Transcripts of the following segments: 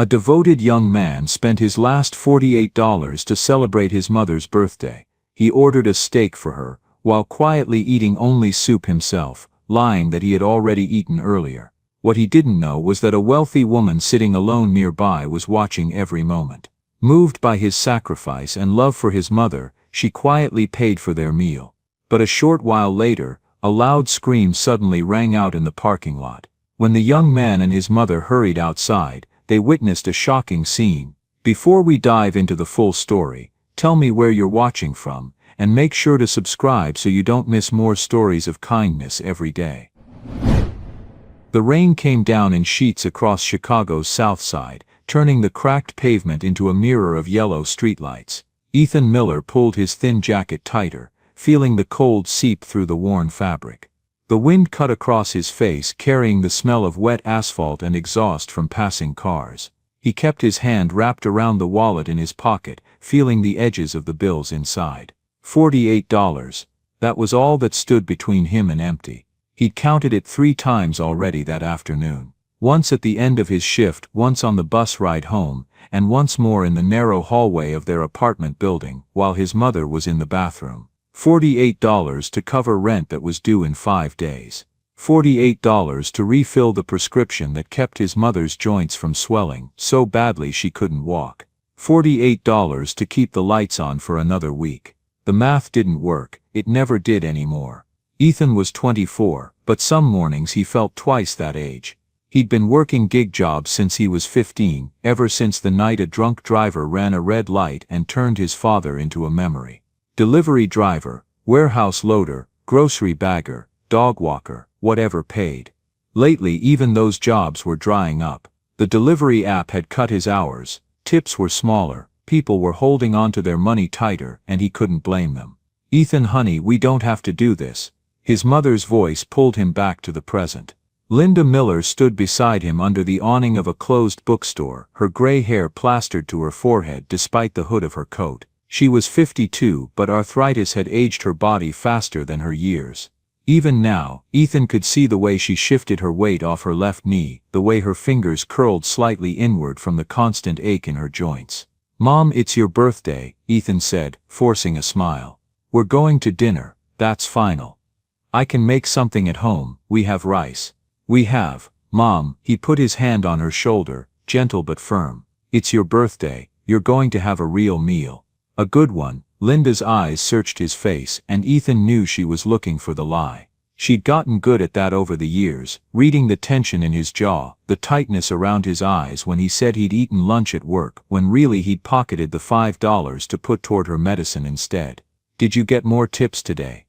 A devoted young man spent his last $48 to celebrate his mother's birthday. He ordered a steak for her, while quietly eating only soup himself, lying that he had already eaten earlier. What he didn't know was that a wealthy woman sitting alone nearby was watching every moment. Moved by his sacrifice and love for his mother, she quietly paid for their meal. But a short while later, a loud scream suddenly rang out in the parking lot. When the young man and his mother hurried outside, they witnessed a shocking scene. Before we dive into the full story, tell me where you're watching from, and make sure to subscribe so you don't miss more stories of kindness every day. The rain came down in sheets across Chicago's South Side, turning the cracked pavement into a mirror of yellow streetlights. Ethan Miller pulled his thin jacket tighter, feeling the cold seep through the worn fabric. The wind cut across his face, carrying the smell of wet asphalt and exhaust from passing cars. He kept his hand wrapped around the wallet in his pocket, feeling the edges of the bills inside. $48. That was all that stood between him and empty. He'd counted it 3 times already that afternoon. Once at the end of his shift, once on the bus ride home, and once more in the narrow hallway of their apartment building, while his mother was in the bathroom. $48 to cover rent that was due in 5 days. $48 to refill the prescription that kept his mother's joints from swelling so badly she couldn't walk. $48 to keep the lights on for another week. The math didn't work, it never did anymore. Ethan was 24, but some mornings he felt twice that age. He'd been working gig jobs since he was 15, ever since the night a drunk driver ran a red light and turned his father into a memory. Delivery driver, warehouse loader, grocery bagger, dog walker, whatever paid. Lately even those jobs were drying up. The delivery app had cut his hours, tips were smaller, people were holding on to their money tighter, and he couldn't blame them. Ethan, honey, we don't have to do this. His mother's voice pulled him back to the present. Linda Miller stood beside him under the awning of a closed bookstore, her gray hair plastered to her forehead despite the hood of her coat. She was 52, but arthritis had aged her body faster than her years. Even now, Ethan could see the way she shifted her weight off her left knee, the way her fingers curled slightly inward from the constant ache in her joints. "Mom, it's your birthday," Ethan said, forcing a smile. "We're going to dinner, that's final. I can make something at home, we have rice." "We have, Mom," he put his hand on her shoulder, gentle but firm. "It's your birthday, you're going to have a real meal. A good one." Linda's eyes searched his face, and Ethan knew she was looking for the lie. She'd gotten good at that over the years, reading the tension in his jaw, the tightness around his eyes when he said he'd eaten lunch at work, when really he'd pocketed the $5 to put toward her medicine instead. "Did you get more tips today?"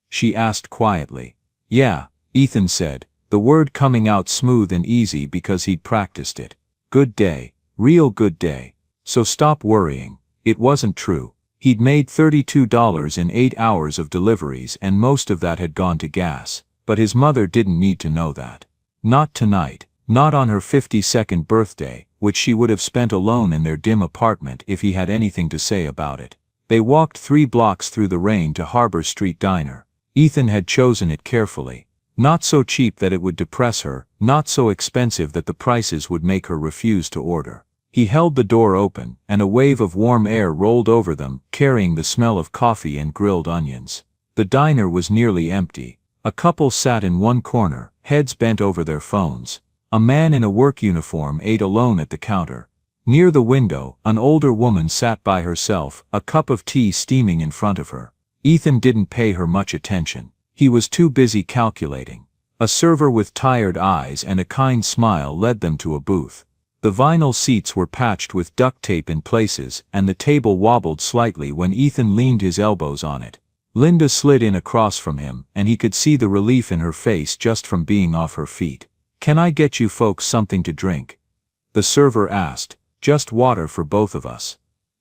she asked quietly. "Yeah," Ethan said, the word coming out smooth and easy because he'd practiced it. "Good day, real good day. So stop worrying." It wasn't true. He'd made $32 in 8 hours of deliveries, and most of that had gone to gas. But his mother didn't need to know that. Not tonight, not on her 52nd birthday, which she would have spent alone in their dim apartment if he had anything to say about it. They walked 3 blocks through the rain to Harbor Street Diner. Ethan had chosen it carefully. Not so cheap that it would depress her, not so expensive that the prices would make her refuse to order. He held the door open, and a wave of warm air rolled over them, carrying the smell of coffee and grilled onions. The diner was nearly empty. A couple sat in one corner, heads bent over their phones. A man in a work uniform ate alone at the counter. Near the window, an older woman sat by herself, a cup of tea steaming in front of her. Ethan didn't pay her much attention. He was too busy calculating. A server with tired eyes and a kind smile led them to a booth. The vinyl seats were patched with duct tape in places, and the table wobbled slightly when Ethan leaned his elbows on it. Linda slid in across from him, and he could see the relief in her face just from being off her feet. "Can I get you folks something to drink?" the server asked. "Just water for both of us,"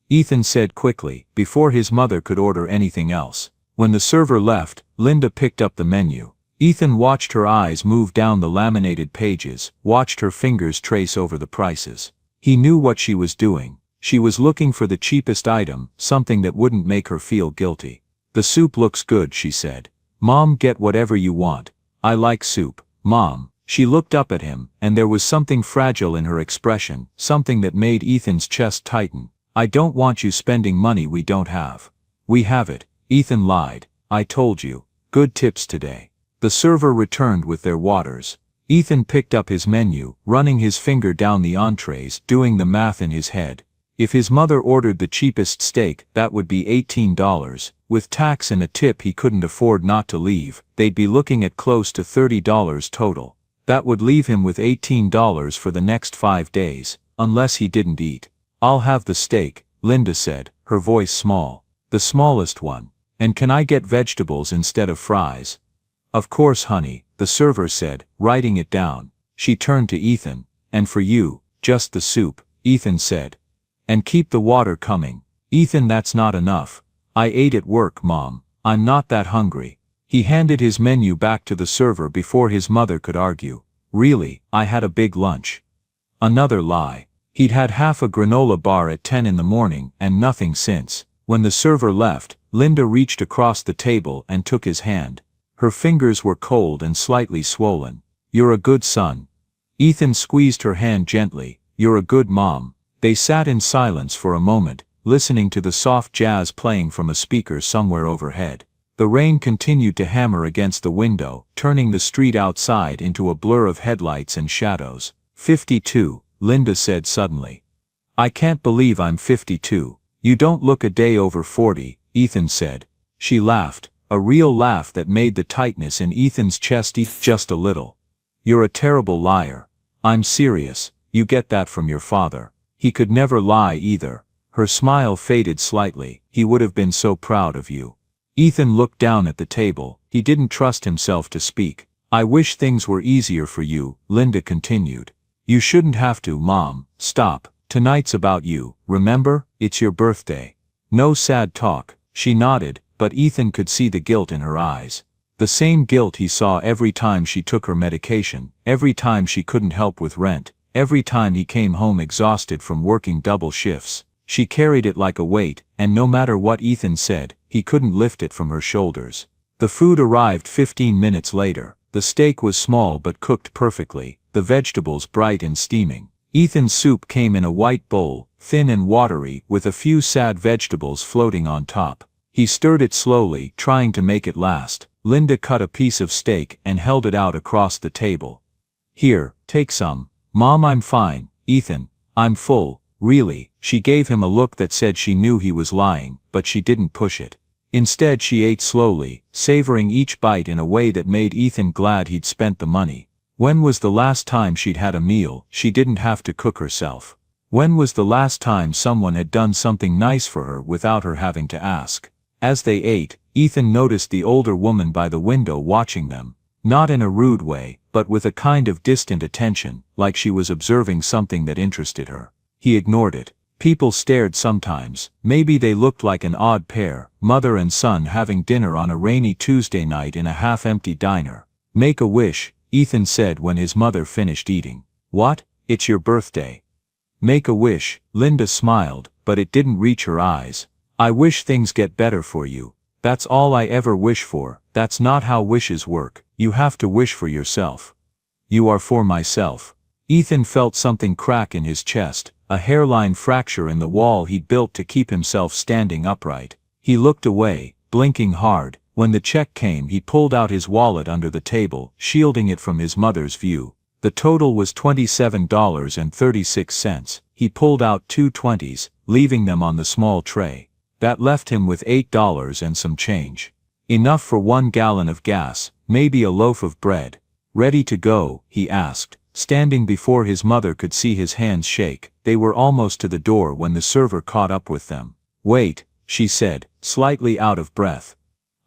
Ethan said quickly, before his mother could order anything else. When the server left, Linda picked up the menu. Ethan watched her eyes move down the laminated pages, watched her fingers trace over the prices. He knew what she was doing. She was looking for the cheapest item, something that wouldn't make her feel guilty. "The soup looks good," she said. "Mom, get whatever you want." "I like soup, Mom," She looked up at him, and there was something fragile in her expression, something that made Ethan's chest tighten. "I don't want you spending money we don't have." "We have it," Ethan lied. "I told you. Good tips today." The server returned with their waters. Ethan picked up his menu, running his finger down the entrees, doing the math in his head. If his mother ordered the cheapest steak, that would be $18. With tax and a tip he couldn't afford not to leave, they'd be looking at close to $30 total. That would leave him with $18 for the next 5 days, unless he didn't eat. "I'll have the steak," Linda said, her voice small. "The smallest one. And can I get vegetables instead of fries?" "Of course, honey," the server said, writing it down. She turned to Ethan. "And for you, just the soup," Ethan said. "And keep the water coming." "Ethan, that's not enough. I ate at work, Mom. I'm not that hungry." He handed his menu back to the server before his mother could argue. "Really, I had a big lunch." Another lie. He'd had half a granola bar at 10 in the morning and nothing since. When the server left, Linda reached across the table and took his hand. Her fingers were cold and slightly swollen. "You're a good son." Ethan squeezed her hand gently. "You're a good mom." They sat in silence for a moment, listening to the soft jazz playing from a speaker somewhere overhead. The rain continued to hammer against the window, turning the street outside into a blur of headlights and shadows. 52, Linda said suddenly. "I can't believe I'm 52. You don't look a day over 40, Ethan said. She laughed, a real laugh that made the tightness in Ethan's chest ease just a little. "You're a terrible liar." "I'm serious. You get that from your father. He could never lie either." Her smile faded slightly. "He would have been so proud of you." Ethan looked down at the table. He didn't trust himself to speak. "I wish things were easier for you," Linda continued. "You shouldn't have to, Mom. Stop. Tonight's about you, remember? It's your birthday. No sad talk." She nodded, but Ethan could see the guilt in her eyes. The same guilt he saw every time she took her medication, every time she couldn't help with rent, every time he came home exhausted from working double shifts. She carried it like a weight, and no matter what Ethan said, he couldn't lift it from her shoulders. The food arrived 15 minutes later. The steak was small but cooked perfectly, the vegetables bright and steaming. Ethan's soup came in a white bowl, thin and watery, with a few sad vegetables floating on top. He stirred it slowly, trying to make it last. Linda cut a piece of steak and held it out across the table. "Here, take some." "Mom, I'm fine." "Ethan, I'm full, really." She gave him a look that said she knew he was lying, but she didn't push it. Instead she ate slowly, savoring each bite in a way that made Ethan glad he'd spent the money. When was the last time she'd had a meal she didn't have to cook herself? When was the last time someone had done something nice for her without her having to ask? As they ate, Ethan noticed the older woman by the window watching them. Not in a rude way, but with a kind of distant attention, like she was observing something that interested her. He ignored it. People stared sometimes. Maybe they looked like an odd pair, mother and son having dinner on a rainy Tuesday night in a half-empty diner. "Make a wish," Ethan said when his mother finished eating. "What? It's your birthday." "Make a wish," Linda smiled, but it didn't reach her eyes. "I wish things get better for you. That's all I ever wish for." "That's not how wishes work. You have to wish for yourself." "You are for myself." Ethan felt something crack in his chest, a hairline fracture in the wall he'd built to keep himself standing upright. He looked away, blinking hard. When the check came he pulled out his wallet under the table, shielding it from his mother's view. The total was $27.36. He pulled out 2 20s, leaving them on the small tray. That left him with $8 and some change. Enough for 1 gallon of gas, maybe a loaf of bread. "Ready to go?" he asked. Standing before his mother could see his hands shake. They were almost to the door when the server caught up with them. "Wait," she said, slightly out of breath.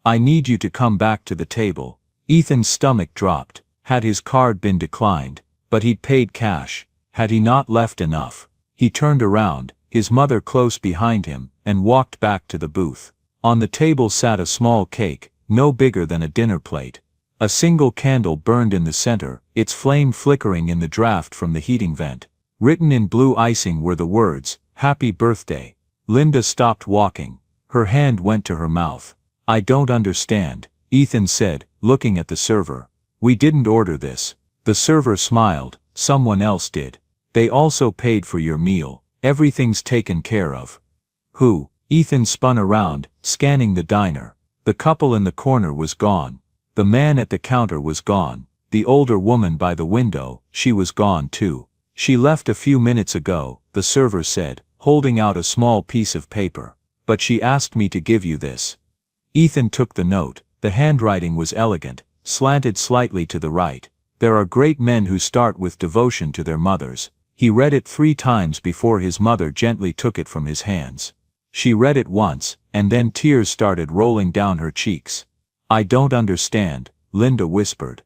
"I need you to come back to the table." Ethan's stomach dropped. Had his card been declined? But he'd paid cash. Had he not left enough? He turned around, his mother close behind him, and walked back to the booth. On the table sat a small cake, no bigger than a dinner plate. A single candle burned in the center, its flame flickering in the draft from the heating vent. Written in blue icing were the words, "Happy Birthday." Linda stopped walking. Her hand went to her mouth. "I don't understand," Ethan said, looking at the server. "We didn't order this." The server smiled. Someone else did. They also paid for your meal. Everything's taken care of. Who? Ethan spun around, scanning the diner. The couple in the corner was gone. The man at the counter was gone. The older woman by the window, she was gone too. She left a few minutes ago, the server said, holding out a small piece of paper. But she asked me to give you this. Ethan took the note. The handwriting was elegant, slanted slightly to the right. There are great men who start with devotion to their mothers. He read it 3 times before his mother gently took it from his hands. She read it once, and then tears started rolling down her cheeks. I don't understand, Linda whispered.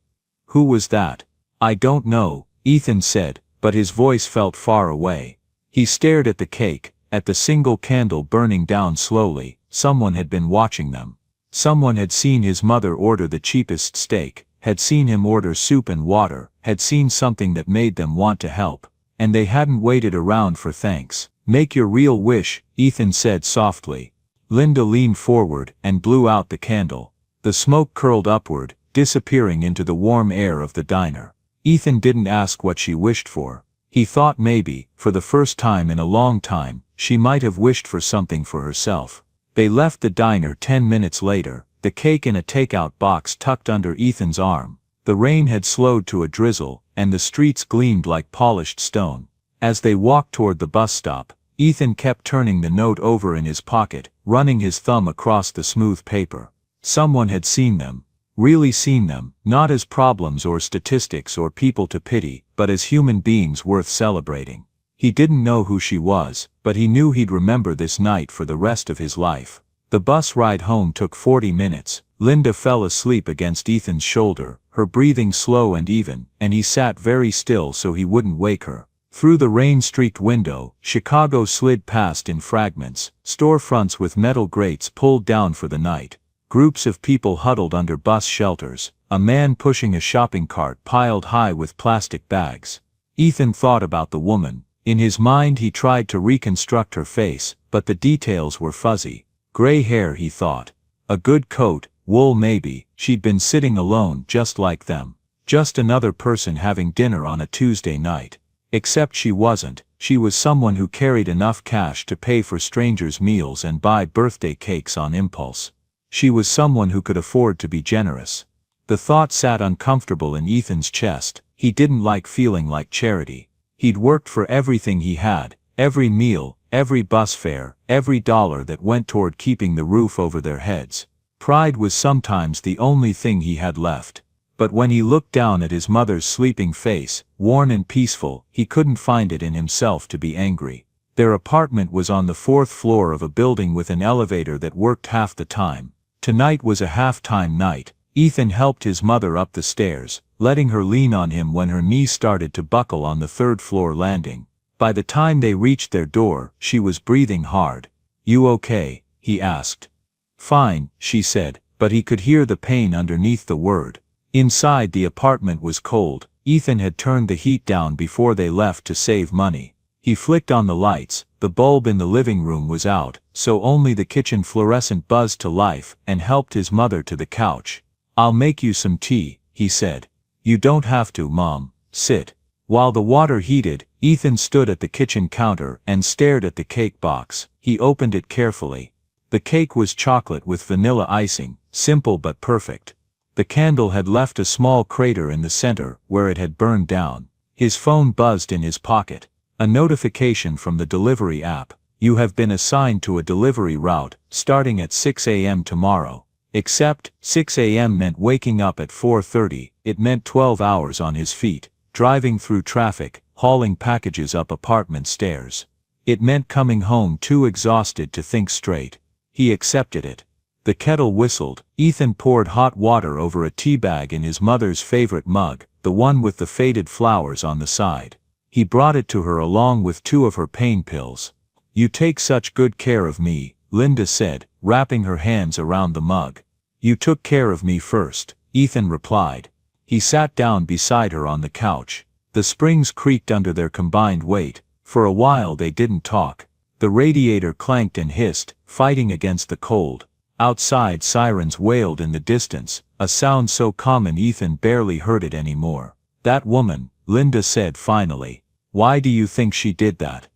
Who was that? I don't know, Ethan said, but his voice felt far away. He stared at the cake, at the single candle burning down slowly. Someone had been watching them. Someone had seen his mother order the cheapest steak, had seen him order soup and water, had seen something that made them want to help. And they hadn't waited around for thanks. Make your real wish, Ethan said softly. Linda leaned forward and blew out the candle. The smoke curled upward, disappearing into the warm air of the diner. Ethan didn't ask what she wished for. He thought maybe, for the first time in a long time, she might have wished for something for herself. They left the diner 10 minutes later, the cake in a takeout box tucked under Ethan's arm. The rain had slowed to a drizzle, and the streets gleamed like polished stone. As they walked toward the bus stop, Ethan kept turning the note over in his pocket, running his thumb across the smooth paper. Someone had seen them. Really seen them, not as problems or statistics or people to pity, but as human beings worth celebrating. He didn't know who she was, but he knew he'd remember this night for the rest of his life. The bus ride home took 40 minutes. Linda fell asleep against Ethan's shoulder, her breathing slow and even, and he sat very still so he wouldn't wake her. Through the rain-streaked window, Chicago slid past in fragments, storefronts with metal grates pulled down for the night. Groups of people huddled under bus shelters, a man pushing a shopping cart piled high with plastic bags. Ethan thought about the woman. In his mind he tried to reconstruct her face, but the details were fuzzy. Gray hair, he thought. A good coat, wool maybe. She'd been sitting alone just like them. Just another person having dinner on a Tuesday night. Except she wasn't. She was someone who carried enough cash to pay for strangers' meals and buy birthday cakes on impulse. She was someone who could afford to be generous. The thought sat uncomfortable in Ethan's chest. He didn't like feeling like charity. He'd worked for everything he had, every meal, every bus fare, every dollar that went toward keeping the roof over their heads. Pride was sometimes the only thing he had left. But when he looked down at his mother's sleeping face, worn and peaceful, he couldn't find it in himself to be angry. Their apartment was on the 4th floor of a building with an elevator that worked half the time. Tonight was a half-time night. Ethan helped his mother up the stairs, letting her lean on him when her knees started to buckle on the 3rd-floor landing. By the time they reached their door, she was breathing hard. You okay? He asked. Fine, she said, but he could hear the pain underneath the word. Inside the apartment was cold. Ethan had turned the heat down before they left to save money. He flicked on the lights. The bulb in the living room was out, so only the kitchen fluorescent buzzed to life, and helped his mother to the couch. I'll make you some tea, he said. You don't have to, Mom. Sit. While the water heated, Ethan stood at the kitchen counter and stared at the cake box. He opened it carefully. The cake was chocolate with vanilla icing, simple but perfect. The candle had left a small crater in the center, where it had burned down. His phone buzzed in his pocket. A notification from the delivery app. You have been assigned to a delivery route, starting at 6 a.m. tomorrow. Except, 6 a.m. meant waking up at 4:30, it meant 12 hours on his feet, driving through traffic, hauling packages up apartment stairs. It meant coming home too exhausted to think straight. He accepted it. The kettle whistled. Ethan poured hot water over a tea bag in his mother's favorite mug, the one with the faded flowers on the side. He brought it to her along with 2 of her pain pills. You take such good care of me, Linda said, wrapping her hands around the mug. You took care of me first, Ethan replied. He sat down beside her on the couch. The springs creaked under their combined weight. For a while they didn't talk. The radiator clanked and hissed, fighting against the cold. Outside sirens wailed in the distance, a sound so common Ethan barely heard it anymore. That woman, Linda said finally. Why do you think she did that?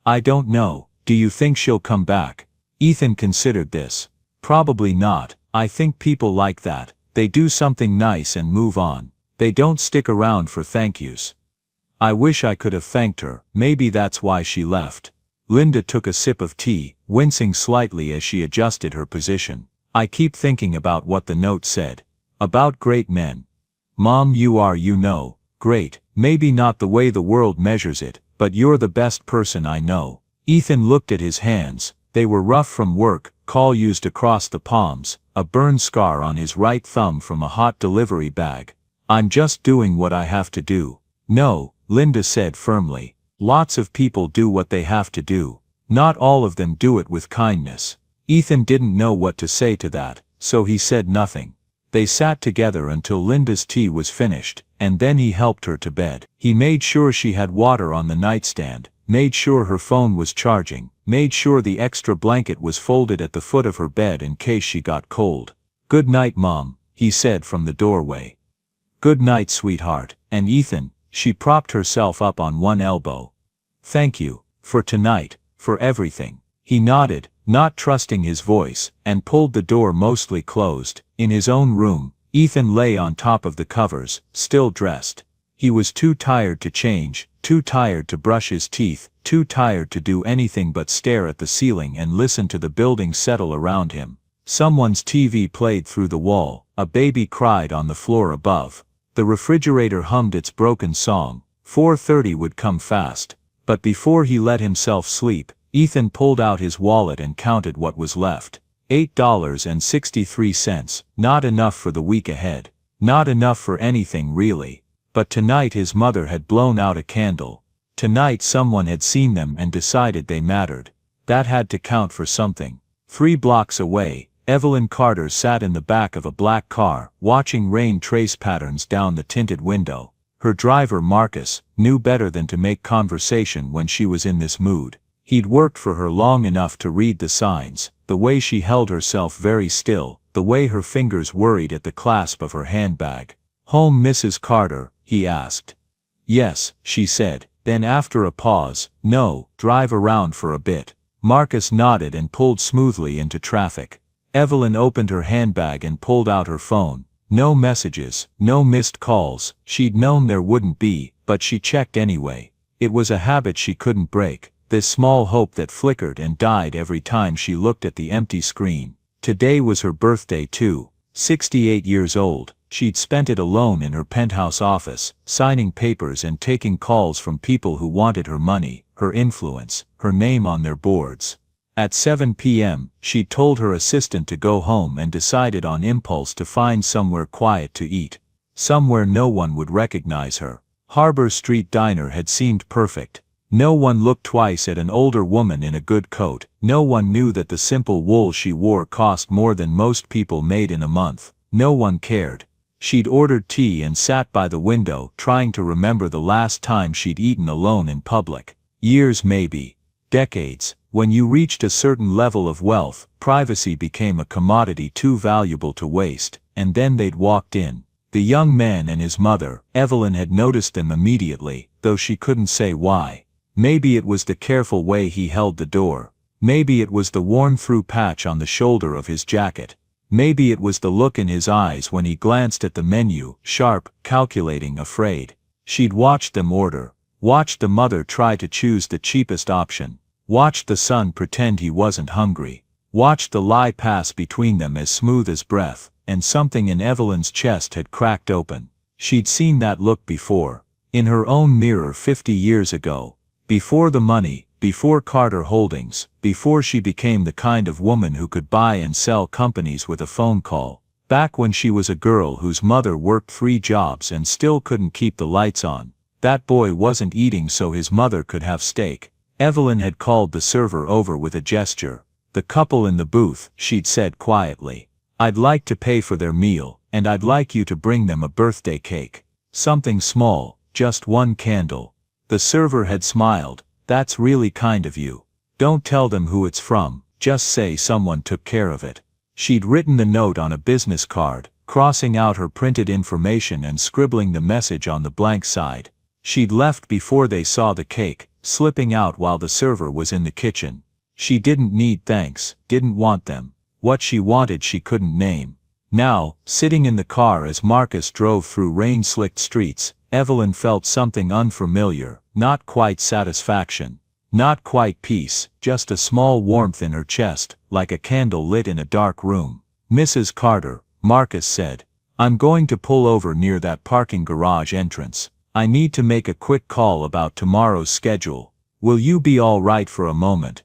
I don't know. Do you think she'll come back? Ethan considered this. Probably not. I think people like that. They do something nice and move on. They don't stick around for thank yous. I wish I could have thanked her. Maybe that's why she left. Linda took a sip of tea, wincing slightly as she adjusted her position. I keep thinking about what the note said. About great men. Mom, you are, great. Maybe not the way the world measures it, but you're the best person I know. Ethan looked at his hands. They were rough from work, caul used across the palms, a burn scar on his right thumb from a hot delivery bag. I'm just doing what I have to do. No, Linda said firmly. Lots of people do what they have to do. Not all of them do it with kindness. Ethan didn't know what to say to that, so he said nothing. They sat together until Linda's tea was finished, and then he helped her to bed. He made sure she had water on the nightstand, made sure her phone was charging, made sure the extra blanket was folded at the foot of her bed in case she got cold. Good night, Mom, he said from the doorway. Good night, sweetheart. And Ethan, she propped herself up on one elbow. Thank you, for tonight, for everything. He nodded, not trusting his voice, and pulled the door mostly closed. In his own room, Ethan lay on top of the covers, still dressed. He was too tired to change, too tired to brush his teeth, too tired to do anything but stare at the ceiling and listen to the building settle around him. Someone's TV played through the wall, a baby cried on the floor above. The refrigerator hummed its broken song. 4:30 would come fast. But before he let himself sleep, Ethan pulled out his wallet and counted what was left. $8.63, not enough for the week ahead. Not enough for anything really. But tonight his mother had blown out a candle. Tonight someone had seen them and decided they mattered. That had to count for something. 3 blocks away, Evelyn Carter sat in the back of a black car, watching rain trace patterns down the tinted window. Her driver, Marcus, knew better than to make conversation when she was in this mood. He'd worked for her long enough to read the signs, the way she held herself very still, the way her fingers worried at the clasp of her handbag. Home, Mrs. Carter? He asked. Yes, she said. Then after a pause, no, drive around for a bit. Marcus nodded and pulled smoothly into traffic. Evelyn opened her handbag and pulled out her phone. No messages, no missed calls. She'd known there wouldn't be, but she checked anyway. It was a habit she couldn't break, this small hope that flickered and died every time she looked at the empty screen. Today was her birthday too. 68 years old. She'd spent it alone in her penthouse office, signing papers and taking calls from people who wanted her money, her influence, her name on their boards. At 7 p.m., she'd told her assistant to go home and decided on impulse to find somewhere quiet to eat. Somewhere no one would recognize her. Harbor Street Diner had seemed perfect. No one looked twice at an older woman in a good coat. No one knew that the simple wool she wore cost more than most people made in a month. No one cared. She'd ordered tea and sat by the window, trying to remember the last time she'd eaten alone in public. Years, maybe. Decades. When you reached a certain level of wealth, privacy became a commodity too valuable to waste, and then they'd walked in. The young man and his mother. Evelyn had noticed them immediately, though she couldn't say why. Maybe it was the careful way he held the door. Maybe it was the worn-through patch on the shoulder of his jacket. Maybe it was the look in his eyes when he glanced at the menu, sharp, calculating, afraid. She'd watched them order. Watched the mother try to choose the cheapest option. Watched the son pretend he wasn't hungry. Watched the lie pass between them as smooth as breath, and something in Evelyn's chest had cracked open. She'd seen that look before. In her own mirror 50 years ago. Before the money, before Carter Holdings, before she became the kind of woman who could buy and sell companies with a phone call. Back when she was a girl whose mother worked 3 jobs and still couldn't keep the lights on. That boy wasn't eating so his mother could have steak. Evelyn had called the server over with a gesture. The couple in the booth, she'd said quietly. I'd like to pay for their meal, and I'd like you to bring them a birthday cake. Something small, just 1 candle. The server had smiled. That's really kind of you. Don't tell them who it's from, just say someone took care of it. She'd written the note on a business card, crossing out her printed information and scribbling the message on the blank side. She'd left before they saw the cake, slipping out while the server was in the kitchen. She didn't need thanks, didn't want them. What she wanted she couldn't name. Now, sitting in the car as Marcus drove through rain-slicked streets, Evelyn felt something unfamiliar, not quite satisfaction. Not quite peace, just a small warmth in her chest, like a candle lit in a dark room. "Mrs. Carter," Marcus said, "I'm going to pull over near that parking garage entrance. I need to make a quick call about tomorrow's schedule. Will you be all right for a moment?"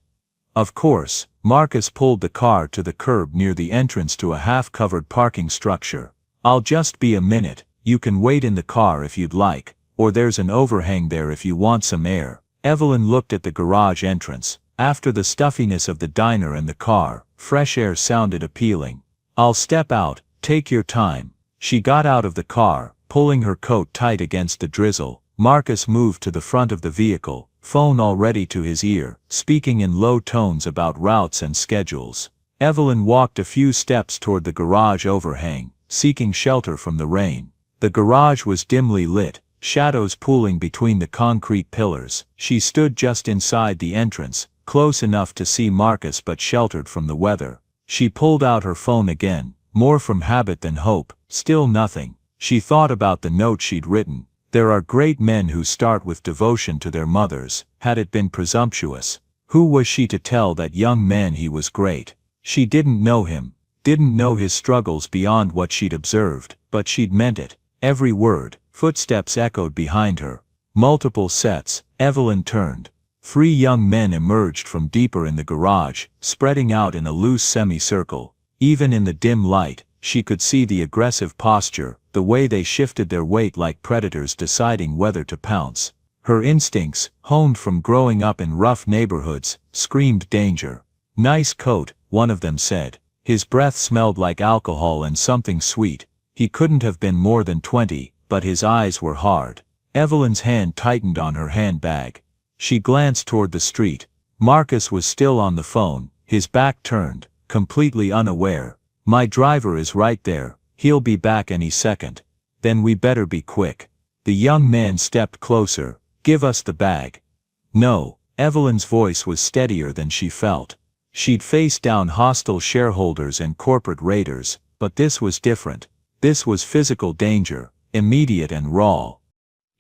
Of course, Marcus pulled the car to the curb near the entrance to a half-covered parking structure. "I'll just be a minute, you can wait in the car if you'd like, or there's an overhang there if you want some air." Evelyn looked at the garage entrance. After the stuffiness of the diner and the car, fresh air sounded appealing. "I'll step out, take your time." She got out of the car, pulling her coat tight against the drizzle. Marcus moved to the front of the vehicle, phone already to his ear, speaking in low tones about routes and schedules. Evelyn walked a few steps toward the garage overhang, seeking shelter from the rain. The garage was dimly lit, shadows pooling between the concrete pillars. She stood just inside the entrance, close enough to see Marcus but sheltered from the weather. She pulled out her phone again, more from habit than hope. Still nothing. She thought about the note she'd written. There are great men who start with devotion to their mothers. Had it been presumptuous? Who was she to tell that young man he was great? She didn't know him, didn't know his struggles beyond what she'd observed, but she'd meant it. Every word. Footsteps echoed behind her. Multiple sets. Evelyn turned. 3 young men emerged from deeper in the garage, spreading out in a loose semicircle. Even in the dim light, she could see the aggressive posture, the way they shifted their weight like predators deciding whether to pounce. Her instincts, honed from growing up in rough neighborhoods, screamed danger. "Nice coat," one of them said. His breath smelled like alcohol and something sweet. He couldn't have been more than 20. But his eyes were hard. Evelyn's hand tightened on her handbag. She glanced toward the street. Marcus was still on the phone, his back turned, completely unaware. "My driver is right there, he'll be back any second." "Then we better be quick." The young man stepped closer. "Give us the bag." "No." Evelyn's voice was steadier than she felt. She'd faced down hostile shareholders and corporate raiders, but this was different. This was physical danger. Immediate and raw.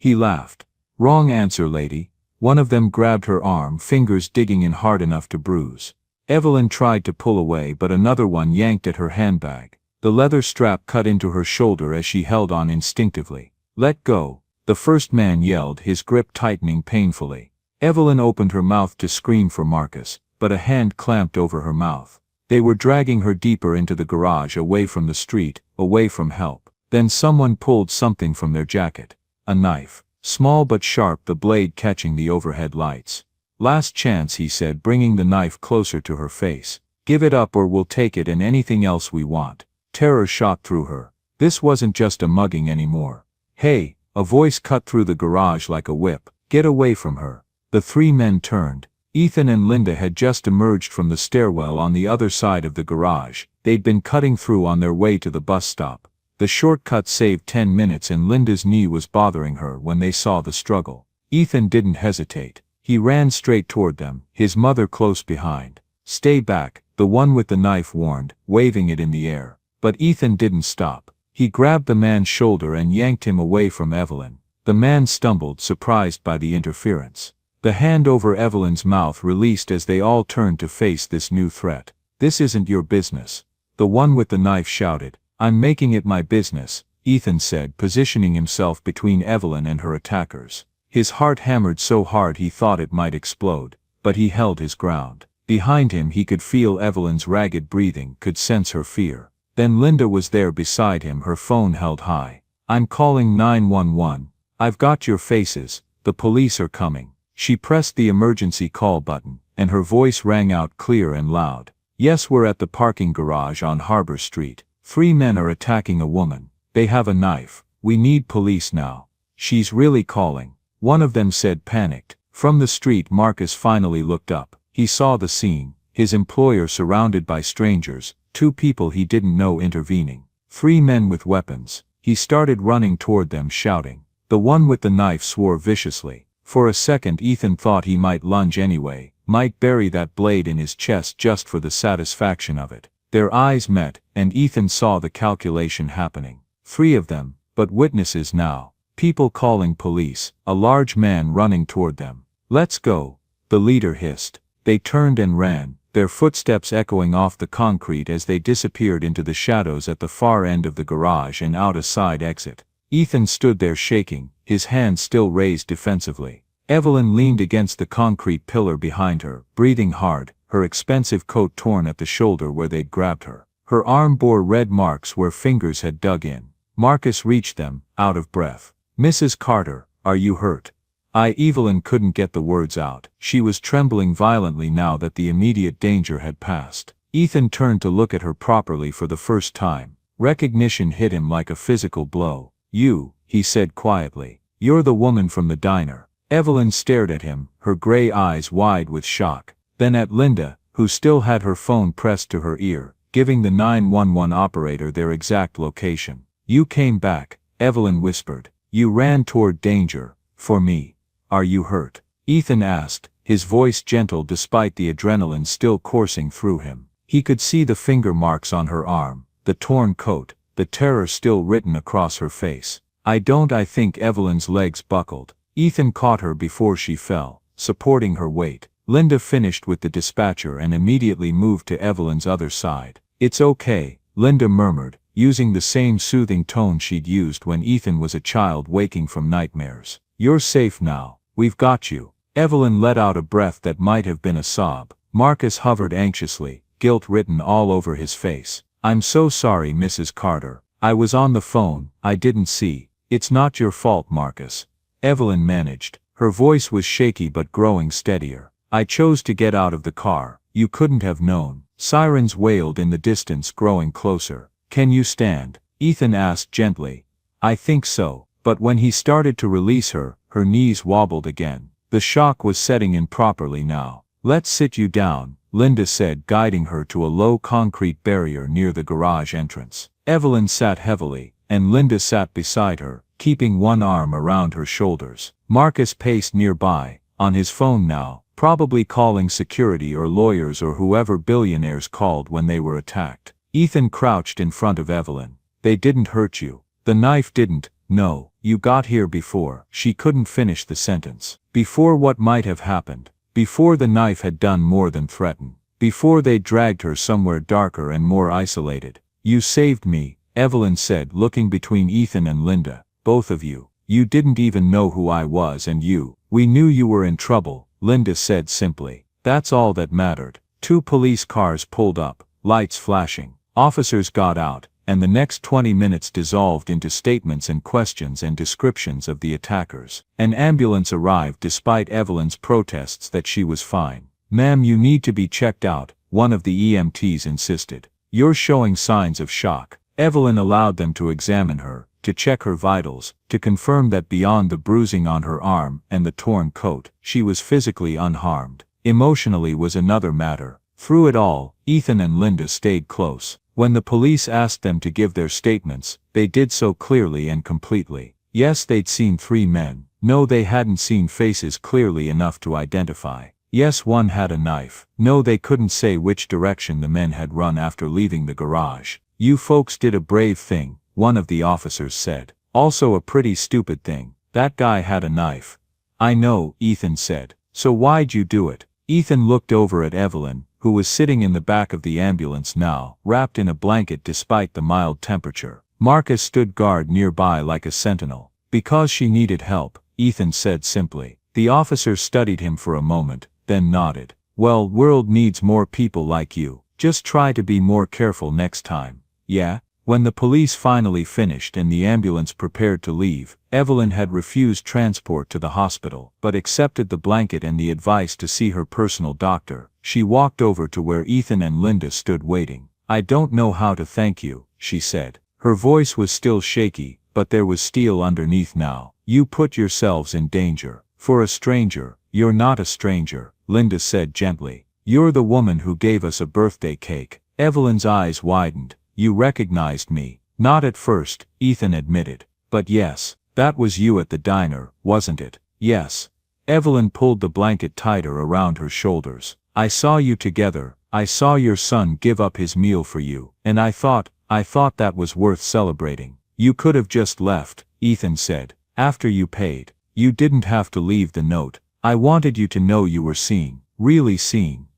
He laughed. "Wrong answer, lady." One of them grabbed her arm, fingers digging in hard enough to bruise. Evelyn tried to pull away, but another one yanked at her handbag. The leather strap cut into her shoulder as she held on instinctively. "Let go," the first man yelled, his grip tightening painfully. Evelyn opened her mouth to scream for Marcus, but a hand clamped over her mouth. They were dragging her deeper into the garage, away from the street, away from help. Then someone pulled something from their jacket. A knife. Small but sharp, the blade catching the overhead lights. "Last chance," he said, bringing the knife closer to her face. "Give it up or we'll take it and anything else we want." Terror shot through her. This wasn't just a mugging anymore. "Hey!" A voice cut through the garage like a whip. "Get away from her." The 3 men turned. Ethan and Linda had just emerged from the stairwell on the other side of the garage. They'd been cutting through on their way to the bus stop. The shortcut saved 10 minutes and Linda's knee was bothering her when they saw the struggle. Ethan didn't hesitate. He ran straight toward them, his mother close behind. "Stay back," the one with the knife warned, waving it in the air. But Ethan didn't stop. He grabbed the man's shoulder and yanked him away from Evelyn. The man stumbled, surprised by the interference. The hand over Evelyn's mouth released as they all turned to face this new threat. "This isn't your business," the one with the knife shouted. "I'm making it my business," Ethan said, positioning himself between Evelyn and her attackers. His heart hammered so hard he thought it might explode, but he held his ground. Behind him he could feel Evelyn's ragged breathing, could sense her fear. Then Linda was there beside him, her phone held high. "I'm calling 911. I've got your faces, the police are coming." She pressed the emergency call button, and her voice rang out clear and loud. "Yes, we're at the parking garage on Harbor Street. 3 men are attacking a woman. They have a knife. We need police now." "She's really calling," one of them said, panicked. From the street Marcus finally looked up. He saw the scene, his employer surrounded by strangers, 2 people he didn't know intervening. 3 men with weapons. He started running toward them shouting. The one with the knife swore viciously. For a second Ethan thought he might lunge anyway, might bury that blade in his chest just for the satisfaction of it. Their eyes met, and Ethan saw the calculation happening. 3 of them, but witnesses now. People calling police, a large man running toward them. "Let's go," the leader hissed. They turned and ran, their footsteps echoing off the concrete as they disappeared into the shadows at the far end of the garage and out a side exit. Ethan stood there shaking, his hands still raised defensively. Evelyn leaned against the concrete pillar behind her, breathing hard, her expensive coat torn at the shoulder where they'd grabbed her. Her arm bore red marks where fingers had dug in. Marcus reached them, out of breath. "Mrs. Carter, are you hurt?" Evelyn couldn't get the words out. She was trembling violently now that the immediate danger had passed. Ethan turned to look at her properly for the first time. Recognition hit him like a physical blow. "You," he said quietly. "You're the woman from the diner." Evelyn stared at him, her gray eyes wide with shock. Then at Linda, who still had her phone pressed to her ear, giving the 911 operator their exact location. "You came back," Evelyn whispered. "You ran toward danger. For me. Are you hurt?" Ethan asked, his voice gentle despite the adrenaline still coursing through him. He could see the finger marks on her arm, the torn coat, the terror still written across her face. I think Evelyn's legs buckled. Ethan caught her before she fell, supporting her weight. Linda finished with the dispatcher and immediately moved to Evelyn's other side. "It's okay," Linda murmured, using the same soothing tone she'd used when Ethan was a child waking from nightmares. "You're safe now. We've got you." Evelyn let out a breath that might have been a sob. Marcus hovered anxiously, guilt written all over his face. "I'm so sorry, Mrs. Carter. I was on the phone, I didn't see." "It's not your fault, Marcus," Evelyn managed. Her voice was shaky but growing steadier. "I chose to get out of the car. You couldn't have known." Sirens wailed in the distance, growing closer. "Can you stand?" Ethan asked gently. "I think so." But when he started to release her, her knees wobbled again. The shock was setting in properly now. "Let's sit you down," Linda said, guiding her to a low concrete barrier near the garage entrance. Evelyn sat heavily, and Linda sat beside her, keeping one arm around her shoulders. Marcus paced nearby, on his phone now, probably calling security or lawyers or whoever billionaires called when they were attacked. Ethan crouched in front of Evelyn. "They didn't hurt you. The knife didn't." "No, you got here before." She couldn't finish the sentence. Before what might have happened. Before the knife had done more than threaten. Before they dragged her somewhere darker and more isolated. "You saved me," Evelyn said, looking between Ethan and Linda. "Both of you. You didn't even know who I was, and we knew you were in trouble," Linda said simply. "That's all that mattered." 2 police cars pulled up, lights flashing. Officers got out, and the next 20 minutes dissolved into statements and questions and descriptions of the attackers. An ambulance arrived despite Evelyn's protests that she was fine. "Ma'am, you need to be checked out," one of the EMTs insisted. "You're showing signs of shock." Evelyn allowed them to examine her, to check her vitals, to confirm that beyond the bruising on her arm and the torn coat, she was physically unharmed. Emotionally was another matter. Through it all, Ethan and Linda stayed close. When the police asked them to give their statements, they did so clearly and completely. Yes, they'd seen 3 men. No, they hadn't seen faces clearly enough to identify. Yes, one had a knife. No, they couldn't say which direction the men had run after leaving the garage. "You folks did a brave thing," one of the officers said. "Also a pretty stupid thing. That guy had a knife." "I know," Ethan said. "So why'd you do it?" Ethan looked over at Evelyn, who was sitting in the back of the ambulance now, wrapped in a blanket despite the mild temperature. Marcus stood guard nearby like a sentinel. "Because she needed help," Ethan said simply. The officer studied him for a moment, then nodded. "Well, world needs more people like you. Just try to be more careful next time." "Yeah?" When the police finally finished and the ambulance prepared to leave, Evelyn had refused transport to the hospital, but accepted the blanket and the advice to see her personal doctor. She walked over to where Ethan and Linda stood waiting. "I don't know how to thank you," she said. Her voice was still shaky, but there was steel underneath now. "You put yourselves in danger. For a stranger." "You're not a stranger," Linda said gently. "You're the woman who gave us a birthday cake." Evelyn's eyes widened. "You recognized me." Not at first, Ethan admitted. But yes, that was you at the diner, wasn't it? Yes. Evelyn pulled the blanket tighter around her shoulders. I saw you together, I saw your son give up his meal for you, and I thought that was worth celebrating. You could have just left, Ethan said, after you paid. You didn't have to leave the note. I wanted you to know you were seeing, really seeing.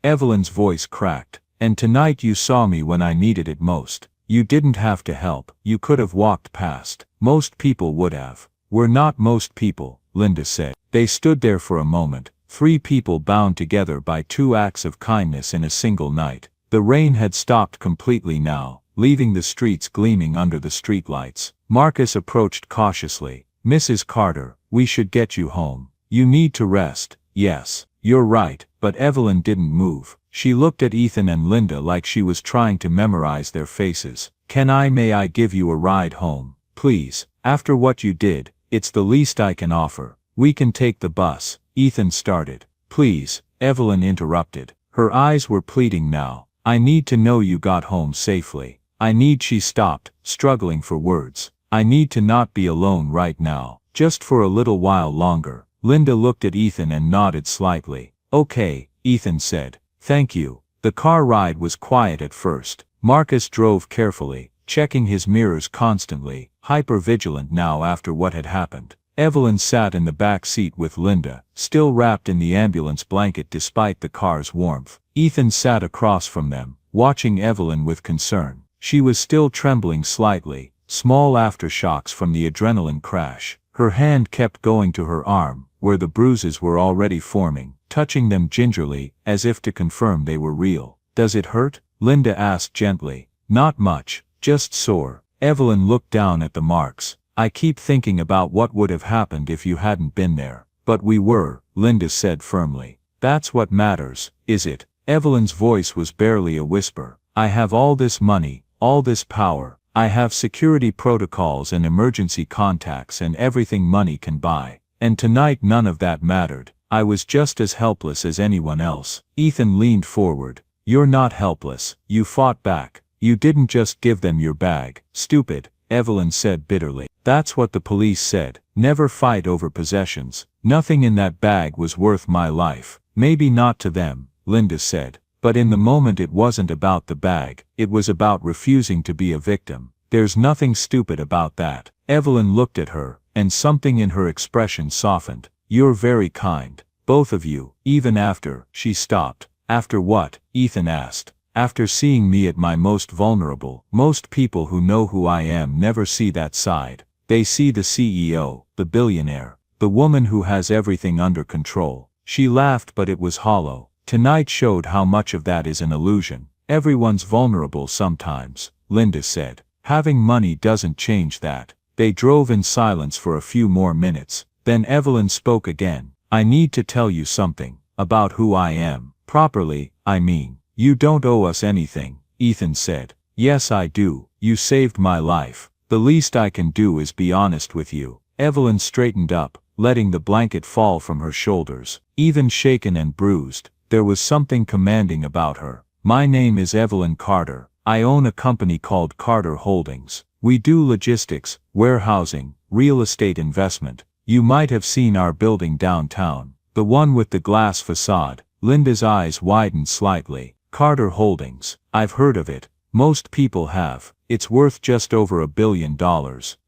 Evelyn's voice cracked. And tonight you saw me when I needed it most. You didn't have to help, you could have walked past. Most people would have. We're not most people, Linda said. They stood there for a moment, 3 people bound together by 2 acts of kindness in a single night. The rain had stopped completely now, leaving the streets gleaming under the streetlights. Marcus approached cautiously. Mrs. Carter, we should get you home. You need to rest. Yes, you're right, but Evelyn didn't move. She looked at Ethan and Linda like she was trying to memorize their faces. May I give you a ride home? Please, after what you did, it's the least I can offer. We can take the bus, Ethan started. Please, Evelyn interrupted. Her eyes were pleading now. I need to know you got home safely. She stopped, struggling for words. I need to not be alone right now, just for a little while longer. Linda looked at Ethan and nodded slightly. Okay, Ethan said. Thank you. The car ride was quiet at first. Marcus drove carefully, checking his mirrors constantly, hyper-vigilant now after what had happened. Evelyn sat in the back seat with Linda, still wrapped in the ambulance blanket despite the car's warmth. Ethan sat across from them, watching Evelyn with concern. She was still trembling slightly, small aftershocks from the adrenaline crash. Her hand kept going to her arm, where the bruises were already forming, touching them gingerly, as if to confirm they were real. Does it hurt? Linda asked gently. Not much, just sore. Evelyn looked down at the marks. I keep thinking about what would have happened if you hadn't been there. But we were, Linda said firmly. That's what matters, is it? Evelyn's voice was barely a whisper. I have all this money, all this power. I have security protocols and emergency contacts and everything money can buy. And tonight none of that mattered. I was just as helpless as anyone else. Ethan leaned forward. You're not helpless. You fought back. You didn't just give them your bag. Stupid, Evelyn said bitterly. That's what the police said. Never fight over possessions. Nothing in that bag was worth my life. Maybe not to them, Linda said. But in the moment it wasn't about the bag. It was about refusing to be a victim. There's nothing stupid about that. Evelyn looked at her, and something in her expression softened. You're very kind. Both of you, even after. She stopped. After what? Ethan asked. After seeing me at my most vulnerable. Most people who know who I am never see that side. They see the CEO, the billionaire, the woman who has everything under control. She laughed, but it was hollow. Tonight showed how much of that is an illusion. Everyone's vulnerable sometimes, Linda said. Having money doesn't change that. They drove in silence for a few more minutes. Then Evelyn spoke again. I need to tell you something. About who I am. Properly, I mean. You don't owe us anything, Ethan said. Yes I do. You saved my life. The least I can do is be honest with you. Evelyn straightened up, letting the blanket fall from her shoulders. Even shaken and bruised, there was something commanding about her. My name is Evelyn Carter. I own a company called Carter Holdings. We do logistics, warehousing, real estate investment. You might have seen our building downtown. The one with the glass facade. Linda's eyes widened slightly. Carter Holdings. I've heard of it. Most people have. It's worth just over $1 billion.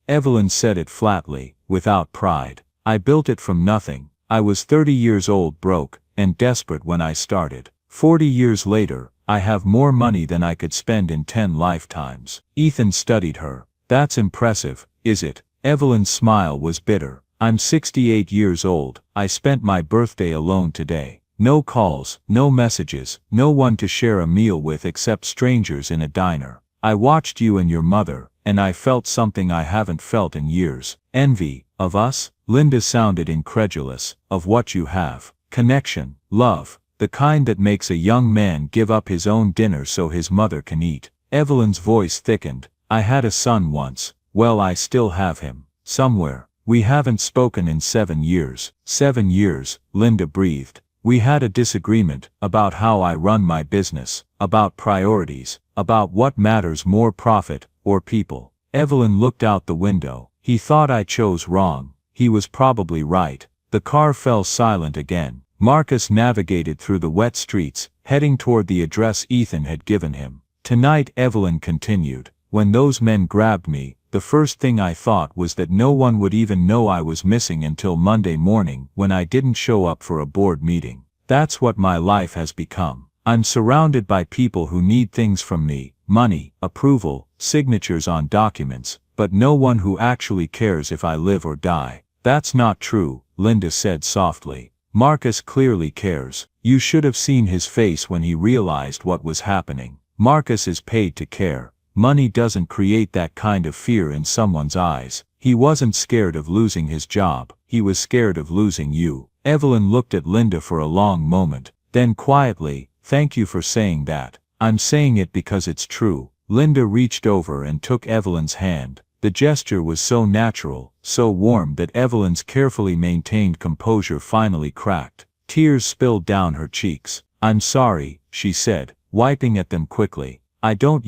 Evelyn said it flatly, without pride. I built it from nothing. I was 30 years old, broke, and desperate when I started. 40 years later, I have more money than I could spend in 10 lifetimes. Ethan studied her. That's impressive, is it? Evelyn's smile was bitter. I'm 68 years old. I spent my birthday alone today. No calls, no messages, no one to share a meal with except strangers in a diner. I watched you and your mother, and I felt something I haven't felt in years. Envy. Of us? Linda sounded incredulous. Of what you have. Connection. Love. The kind that makes a young man give up his own dinner so his mother can eat. Evelyn's voice thickened. I had a son once. Well, I still have him. Somewhere. We haven't spoken in 7 years. 7 years, Linda breathed. We had a disagreement about how I run my business, about priorities, about what matters more, profit or people. Evelyn looked out the window. He thought I chose wrong. He was probably right. The car fell silent again. Marcus navigated through the wet streets, heading toward the address Ethan had given him. Tonight, Evelyn continued, when those men grabbed me, the first thing I thought was that no one would even know I was missing until Monday morning when I didn't show up for a board meeting. That's what my life has become. I'm surrounded by people who need things from me, money, approval, signatures on documents, but no one who actually cares if I live or die. That's not true, Linda said softly. Marcus clearly cares. You should have seen his face when he realized what was happening. Marcus is paid to care. Money doesn't create that kind of fear in someone's eyes. He wasn't scared of losing his job. He was scared of losing you. Evelyn looked at Linda for a long moment. Then quietly, thank you for saying that. I'm saying it because it's true. Linda reached over and took Evelyn's hand. The gesture was so natural, so warm that Evelyn's carefully maintained composure finally cracked. Tears spilled down her cheeks. I'm sorry, she said, wiping at them quickly. I don't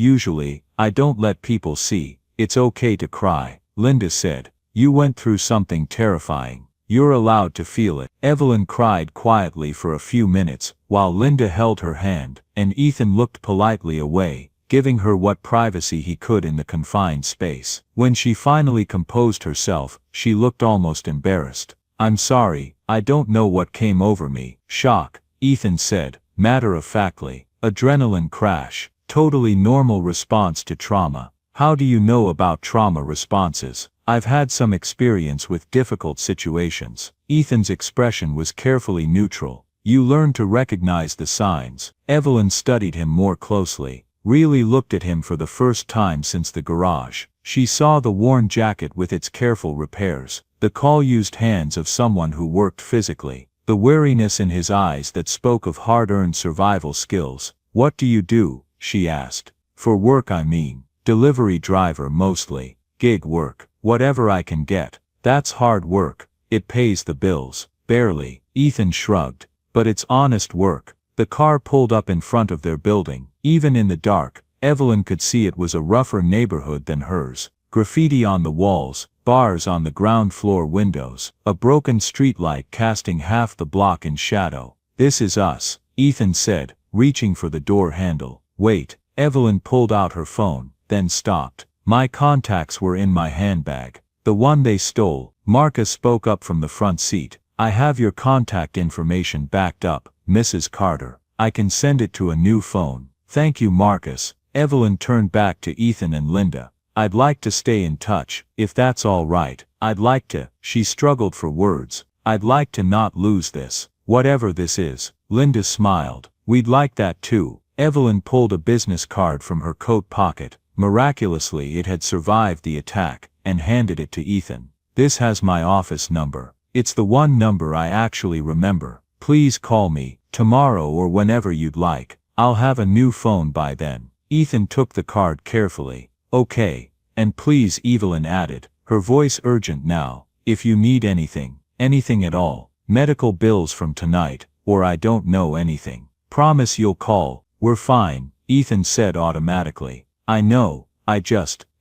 let people see. It's okay to cry. Linda said, you went through something terrifying. You're allowed to feel it. Evelyn cried quietly for a few minutes, while Linda held her hand, and Ethan looked politely away, giving her what privacy he could in the confined space. When she finally composed herself, she looked almost embarrassed. I'm sorry, I don't know what came over me. Shock, Ethan said, matter-of-factly. Adrenaline crash. Totally normal response to trauma. How do you know about trauma responses? I've had some experience with difficult situations. Ethan's expression was carefully neutral. You learn to recognize the signs. Evelyn studied him more closely. Really looked at him for the first time since the garage. She saw the worn jacket with its careful repairs, the call-used hands of someone who worked physically, the weariness in his eyes that spoke of hard-earned survival skills. What do you do? She asked. For work, I mean. Delivery driver mostly. Gig work. Whatever I can get. That's hard work. It pays the bills. Barely. Ethan shrugged. But it's honest work. The car pulled up in front of their building. Even in the dark, Evelyn could see it was a rougher neighborhood than hers. Graffiti on the walls, bars on the ground floor windows, a broken streetlight casting half the block in shadow. This is us, Ethan said, reaching for the door handle. Wait, Evelyn pulled out her phone, then stopped. My contacts were in my handbag. The one they stole. Marcus spoke up from the front seat. I have your contact information backed up, Mrs. Carter. I can send it to a new phone. Thank you, Marcus. Evelyn turned back to Ethan and Linda. I'd like to stay in touch, if that's all right. I'd like to, she struggled for words. I'd like to not lose this. Whatever this is. Linda smiled. We'd like that too. Evelyn pulled a business card from her coat pocket. Miraculously, it had survived the attack, and handed it to Ethan. This has my office number. It's the one number I actually remember. Please call me, tomorrow or whenever you'd like. I'll have a new phone by then. Ethan took the card carefully. Okay. And please, Evelyn added, her voice urgent now, if you need anything at all, medical bills from tonight, or I don't know anything. Promise you'll call. We're fine, Ethan said automatically. I know,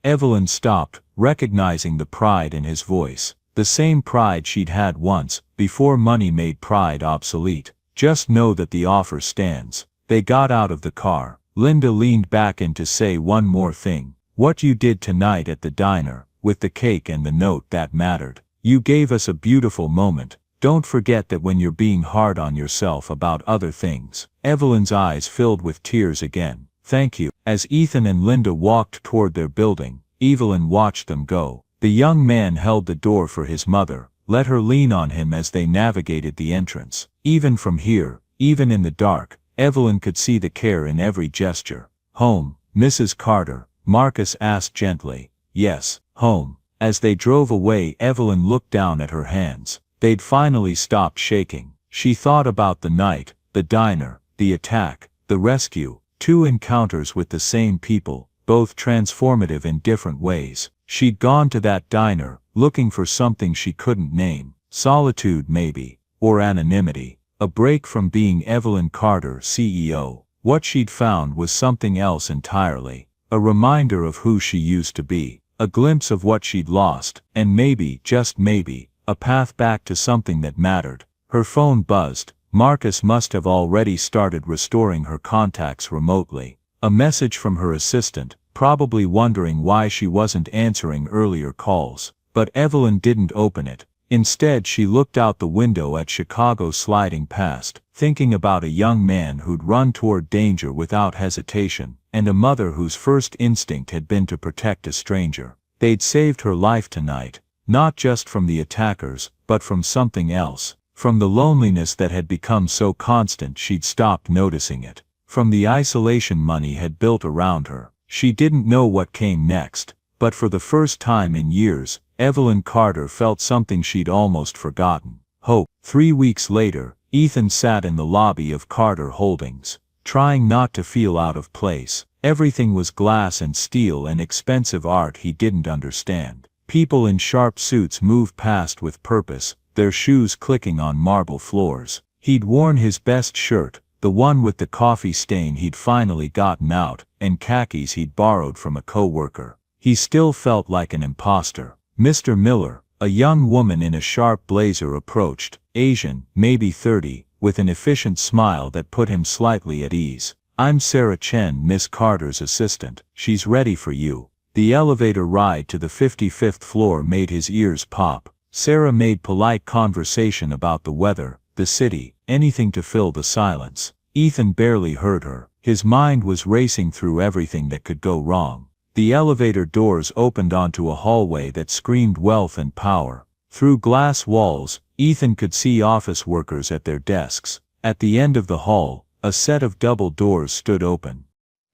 Evelyn stopped, recognizing the pride in his voice. The same pride she'd had once, before money made pride obsolete. Just know that the offer stands. They got out of the car. Linda leaned back in to say one more thing. What you did tonight at the diner, with the cake and the note, that mattered. You gave us a beautiful moment. Don't forget that when you're being hard on yourself about other things. Evelyn's eyes filled with tears again. Thank you. As Ethan and Linda walked toward their building, Evelyn watched them go. The young man held the door for his mother, let her lean on him as they navigated the entrance. Even from here, even in the dark, Evelyn could see the care in every gesture. Home, Mrs. Carter? Marcus asked gently. Yes, home. As they drove away, Evelyn looked down at her hands. They'd finally stopped shaking. She thought about the night, the diner, the attack, the rescue, 2 encounters with the same people, both transformative in different ways. She'd gone to that diner, looking for something she couldn't name. Solitude maybe, or anonymity. A break from being Evelyn Carter, CEO. What she'd found was something else entirely. A reminder of who she used to be. A glimpse of what she'd lost, and maybe, just maybe, a path back to something that mattered. Her phone buzzed. Marcus must have already started restoring her contacts remotely. A message from her assistant, probably wondering why she wasn't answering earlier calls. But Evelyn didn't open it. Instead, she looked out the window at Chicago sliding past, thinking about a young man who'd run toward danger without hesitation, and a mother whose first instinct had been to protect a stranger. They'd saved her life tonight, not just from the attackers, but from something else, from the loneliness that had become so constant she'd stopped noticing it, from the isolation money had built around her. She didn't know what came next, but for the first time in years, Evelyn Carter felt something she'd almost forgotten: hope. 3 weeks later, Ethan sat in the lobby of Carter Holdings, trying not to feel out of place. Everything was glass and steel and expensive art he didn't understand. People in sharp suits moved past with purpose, their shoes clicking on marble floors. He'd worn his best shirt, the one with the coffee stain he'd finally gotten out, and khakis he'd borrowed from a co-worker. He still felt like an imposter. Mr. Miller, a young woman in a sharp blazer, approached, Asian, maybe 30, with an efficient smile that put him slightly at ease. "I'm Sarah Chen, Miss Carter's assistant. She's ready for you." The elevator ride to the 55th floor made his ears pop. Sarah made polite conversation about the weather, the city, anything to fill the silence. Ethan barely heard her. His mind was racing through everything that could go wrong. The elevator doors opened onto a hallway that screamed wealth and power. Through glass walls, Ethan could see office workers at their desks. At the end of the hall, a set of double doors stood open.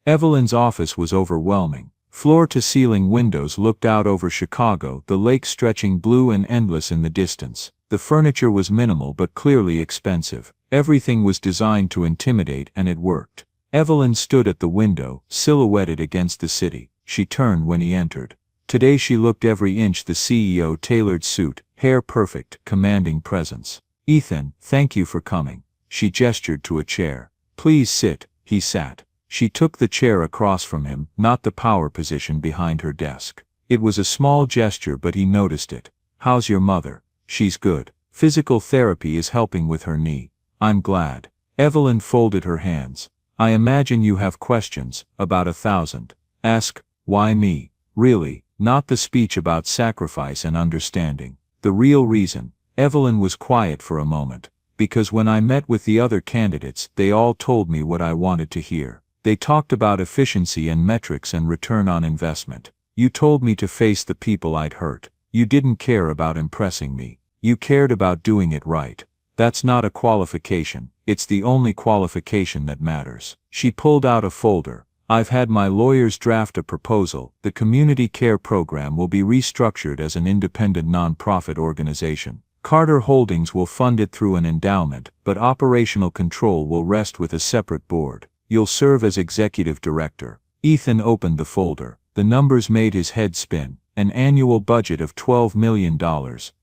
Evelyn's office was overwhelming. Floor-to-ceiling windows looked out over Chicago, the lake stretching blue and endless in the distance. The furniture was minimal but clearly expensive. Everything was designed to intimidate, and it worked. Evelyn stood at the window, silhouetted against the city. She turned when he entered. Today she looked every inch the CEO: tailored suit, hair perfect, commanding presence. "Ethan, thank you for coming." She gestured to a chair. "Please sit." He sat. She took the chair across from him, not the power position behind her desk. It was a small gesture, but he noticed it. "How's your mother?" "She's good. Physical therapy is helping with her knee." "I'm glad." Evelyn folded her hands. "I imagine you have questions, about 1,000. Ask. Why me? Really, not the speech about sacrifice and understanding. The real reason." Evelyn was quiet for a moment. "Because when I met with the other candidates, they all told me what I wanted to hear. They talked about efficiency and metrics and return on investment. You told me to face the people I'd hurt. You didn't care about impressing me. You cared about doing it right. That's not a qualification. It's the only qualification that matters." She pulled out a folder. "I've had my lawyers draft a proposal. The community care program will be restructured as an independent nonprofit organization. Carter Holdings will fund it through an endowment, but operational control will rest with a separate board. You'll serve as executive director." Ethan opened the folder. The numbers made his head spin. An annual budget of $12 million,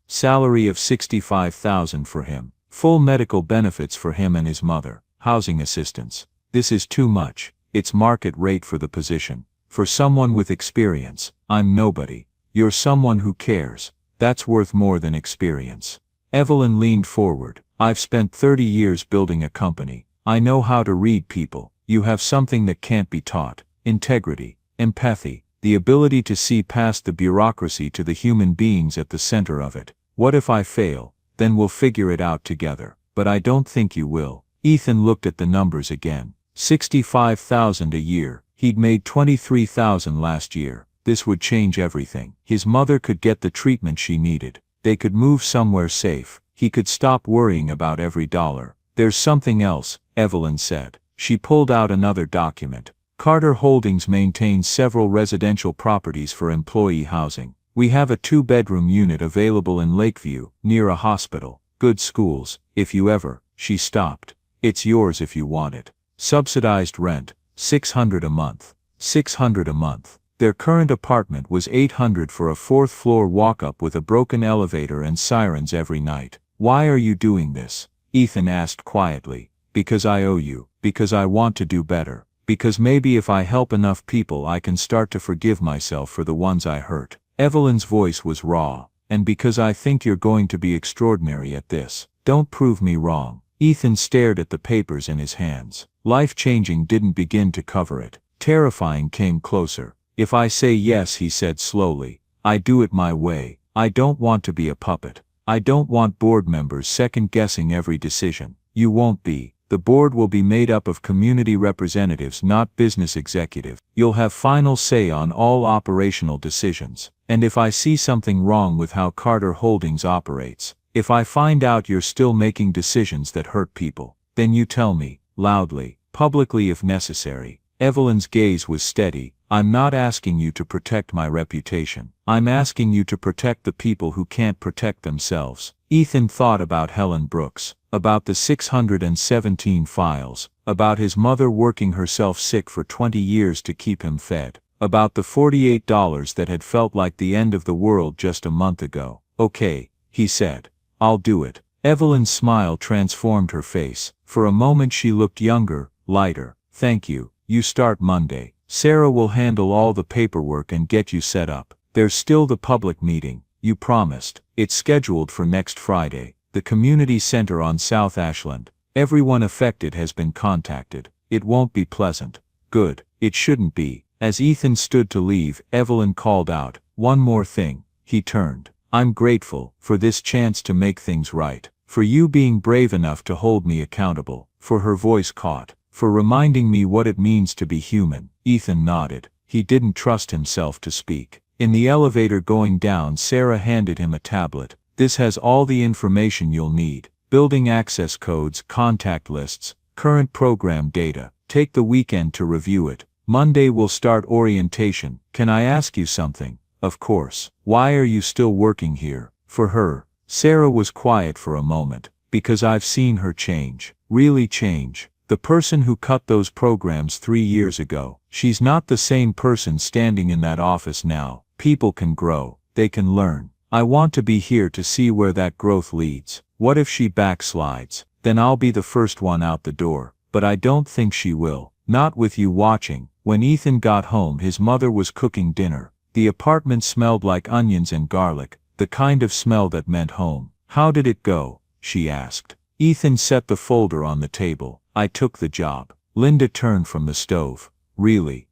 salary of $65,000 for him, full medical benefits for him and his mother, housing assistance. "This is too much. It's market rate for the position. For someone with experience, I'm nobody. You're someone who cares. That's worth more than experience." Evelyn leaned forward. "I've spent 30 years building a company. I know how to read people. You have something that can't be taught. Integrity, empathy, the ability to see past the bureaucracy to the human beings at the center of it. What if I fail? Then we'll figure it out together. But I don't think you will." Ethan looked at the numbers again. $65,000 a year. He'd made $23,000 last year. This would change everything. His mother could get the treatment she needed. They could move somewhere safe. He could stop worrying about every dollar. "There's something else," Evelyn said. She pulled out another document. "Carter Holdings maintains several residential properties for employee housing. We have a 2-bedroom unit available in Lakeview, near a hospital. Good schools, if you ever." She stopped. "It's yours if you want it. Subsidized rent, $600 a month. $600 a month." Their current apartment was $800 for a 4th-floor walk-up with a broken elevator and sirens every night. "Why are you doing this?" Ethan asked quietly. "Because I owe you. Because I want to do better. Because maybe if I help enough people I can start to forgive myself for the ones I hurt. Evelyn's voice was raw. And because I think you're going to be extraordinary at this. Don't prove me wrong. Ethan stared at the papers in his hands. Life-changing didn't begin to cover it. Terrifying came closer. If I say yes, he said slowly, I do it my way. I don't want to be a puppet. I don't want board members second-guessing every decision. You won't be. The board will be made up of community representatives, not business executives. You'll have final say on all operational decisions. And if I see something wrong with how Carter Holdings operates, if I find out you're still making decisions that hurt people, then you tell me, loudly, publicly if necessary. Evelyn's gaze was steady. I'm not asking you to protect my reputation. I'm asking you to protect the people who can't protect themselves. Ethan thought about Helen Brooks, about the 617 files, about his mother working herself sick for 20 years to keep him fed, about the $48 that had felt like the end of the world just a month ago. Okay, he said. I'll do it. Evelyn's smile transformed her face. For a moment she looked younger, lighter. Thank you. You start Monday. Sarah will handle all the paperwork and get you set up. There's still the public meeting. You promised. It's scheduled for next Friday. The community center on South Ashland. Everyone affected has been contacted. It won't be pleasant. Good. It shouldn't be. As Ethan stood to leave, Evelyn called out, one more thing. He turned. I'm grateful for this chance to make things right. For you being brave enough to hold me accountable. For her voice caught. For reminding me what it means to be human. Ethan nodded. He didn't trust himself to speak. In the elevator going down, Sarah handed him a tablet. This has all the information you'll need. Building access codes, contact lists, current program data. Take the weekend to review it. Monday we'll start orientation. Can I ask you something? Of course. Why are you still working here? For her. Sarah was quiet for a moment. Because I've seen her change. Really change. The person who cut those programs 3 years ago. She's not the same person standing in that office now. People can grow. They can learn. I want to be here to see where that growth leads. What if she backslides? Then I'll be the first one out the door. But I don't think she will. Not with you watching. When Ethan got home, his mother was cooking dinner. The apartment smelled like onions and garlic, the kind of smell that meant home. How did it go? She asked. Ethan set the folder on the table. I took the job. Linda turned from the stove. Really?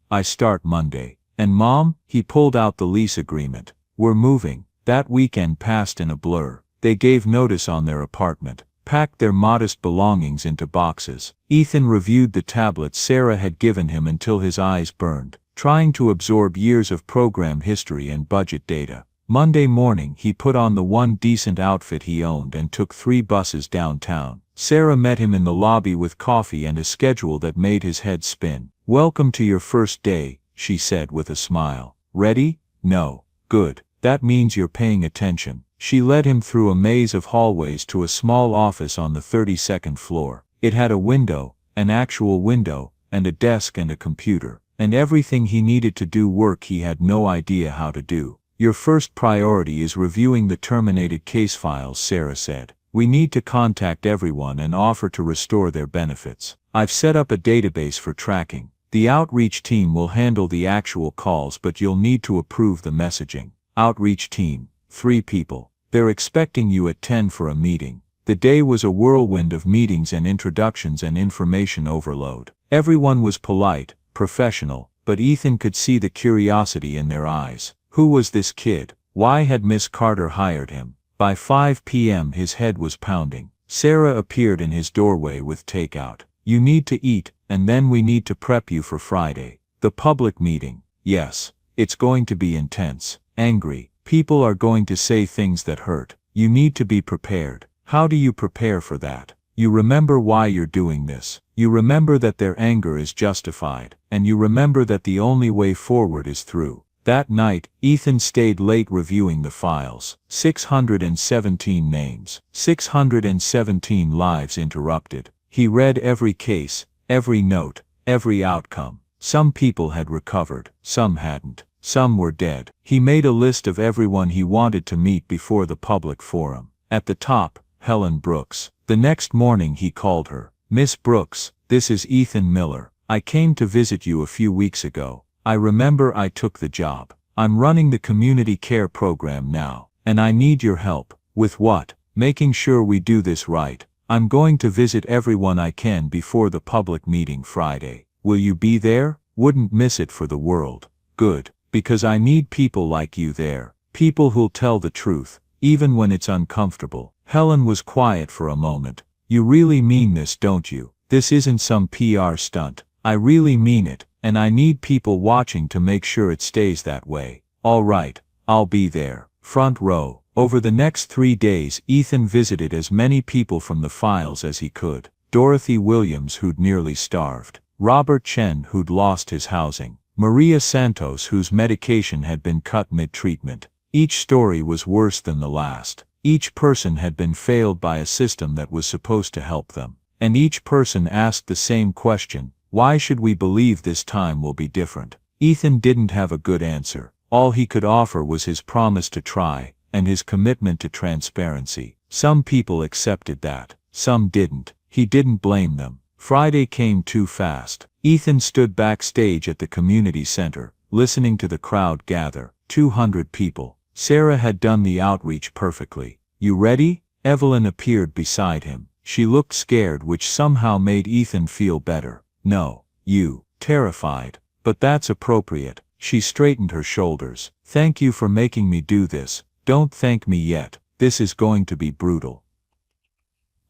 I start Monday. And Mom? He pulled out the lease agreement. We're moving. That weekend passed in a blur. They gave notice on their apartment, packed their modest belongings into boxes. Ethan reviewed the tablets Sarah had given him until his eyes burned, trying to absorb years of program history and budget data. Monday morning he put on the one decent outfit he owned and took 3 buses downtown. Sarah met him in the lobby with coffee and a schedule that made his head spin. Welcome to your first day, she said with a smile. Ready? No. Good. That means you're paying attention. She led him through a maze of hallways to a small office on the 32nd floor. It had a window, an actual window, and a desk and a computer, and everything he needed to do work he had no idea how to do. Your first priority is reviewing the terminated case files, Sarah said. We need to contact everyone and offer to restore their benefits. I've set up a database for tracking. The outreach team will handle the actual calls, but you'll need to approve the messaging. Outreach team, 3 people. They're expecting you at 10 for a meeting. The day was a whirlwind of meetings and introductions and information overload. Everyone was polite, professional, but Ethan could see the curiosity in their eyes. Who was this kid? Why had Miss Carter hired him? By 5 p.m. his head was pounding. Sarah appeared in his doorway with takeout. You need to eat, and then we need to prep you for Friday. The public meeting. Yes. It's going to be intense. Angry. People are going to say things that hurt. You need to be prepared. How do you prepare for that? You remember why you're doing this. You remember that their anger is justified, and you remember that the only way forward is through. That night, Ethan stayed late reviewing the files. 617 names. 617 lives interrupted. He read every case, every note, every outcome. Some people had recovered, some hadn't. Some were dead. He made a list of everyone he wanted to meet before the public forum. At the top, Helen Brooks. The next morning he called her. Miss Brooks, this is Ethan Miller. I came to visit you a few weeks ago. I remember I took the job. I'm running the community care program now, and I need your help. With what? Making sure we do this right. I'm going to visit everyone I can before the public meeting Friday. Will you be there? Wouldn't miss it for the world. Good, because I need people like you there. People who'll tell the truth, even when it's uncomfortable. Helen was quiet for a moment. You really mean this, don't you? This isn't some PR stunt. I really mean it, and I need people watching to make sure it stays that way. All right, I'll be there. Front row. Over the next 3 days, Ethan visited as many people from the files as he could. Dorothy Williams, who'd nearly starved. Robert Chen, who'd lost his housing. Maria Santos, whose medication had been cut mid-treatment. Each story was worse than the last. Each person had been failed by a system that was supposed to help them. And each person asked the same question: why should we believe this time will be different? Ethan didn't have a good answer. All he could offer was his promise to try, and his commitment to transparency. Some people accepted that. Some didn't. He didn't blame them. Friday came too fast. Ethan stood backstage at the community center, listening to the crowd gather. 200 people. Sarah had done the outreach perfectly. You ready? Evelyn appeared beside him. She looked scared, which somehow made Ethan feel better. No, you. Terrified. But that's appropriate. She straightened her shoulders. Thank you for making me do this. Don't thank me yet. This is going to be brutal.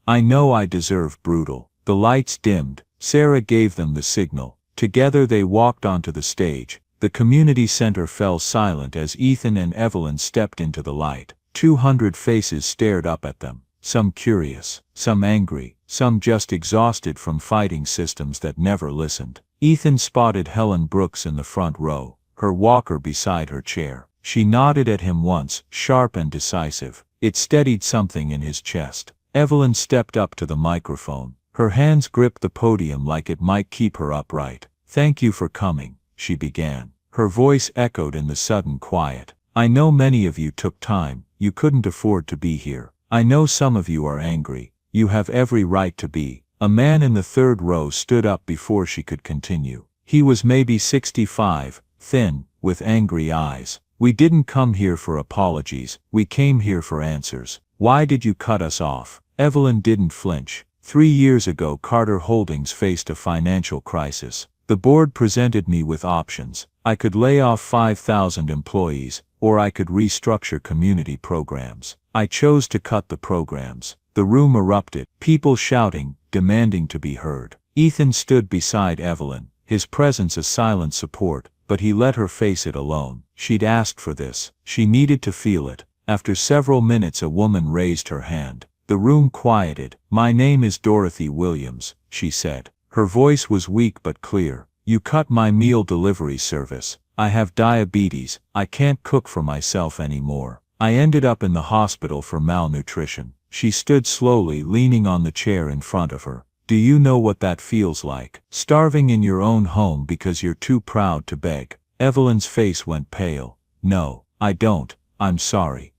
I know I deserve brutal. The lights dimmed. Sarah gave them the signal. Together they walked onto the stage. The community center fell silent as Ethan and Evelyn stepped into the light. 200 faces stared up at them. Some curious, some angry, some just exhausted from fighting systems that never listened. Ethan spotted Helen Brooks in the front row, her walker beside her chair. She nodded at him once, sharp and decisive. It steadied something in his chest. Evelyn stepped up to the microphone. Her hands gripped the podium like it might keep her upright. Thank you for coming, she began. Her voice echoed in the sudden quiet. I know many of you took time. You couldn't afford to be here. I know some of you are angry. You have every right to be. A man in the third row stood up before she could continue. He was maybe 65, thin, with angry eyes. We didn't come here for apologies. We came here for answers. Why did you cut us off? Evelyn didn't flinch. 3 years ago, Carter Holdings faced a financial crisis. The board presented me with options. I could lay off 5,000 employees, or I could restructure community programs. I chose to cut the programs. The room erupted, people shouting, demanding to be heard. Ethan stood beside Evelyn, his presence a silent support, but he let her face it alone. She'd asked for this. She needed to feel it. After several minutes, a woman raised her hand. The room quieted. My name is Dorothy Williams, she said. Her voice was weak but clear. You cut my meal delivery service. I have diabetes. I can't cook for myself anymore. I ended up in the hospital for malnutrition. She stood slowly, leaning on the chair in front of her. Do you know what that feels like? Starving in your own home because you're too proud to beg. Evelyn's face went pale. No, I don't. I'm sorry.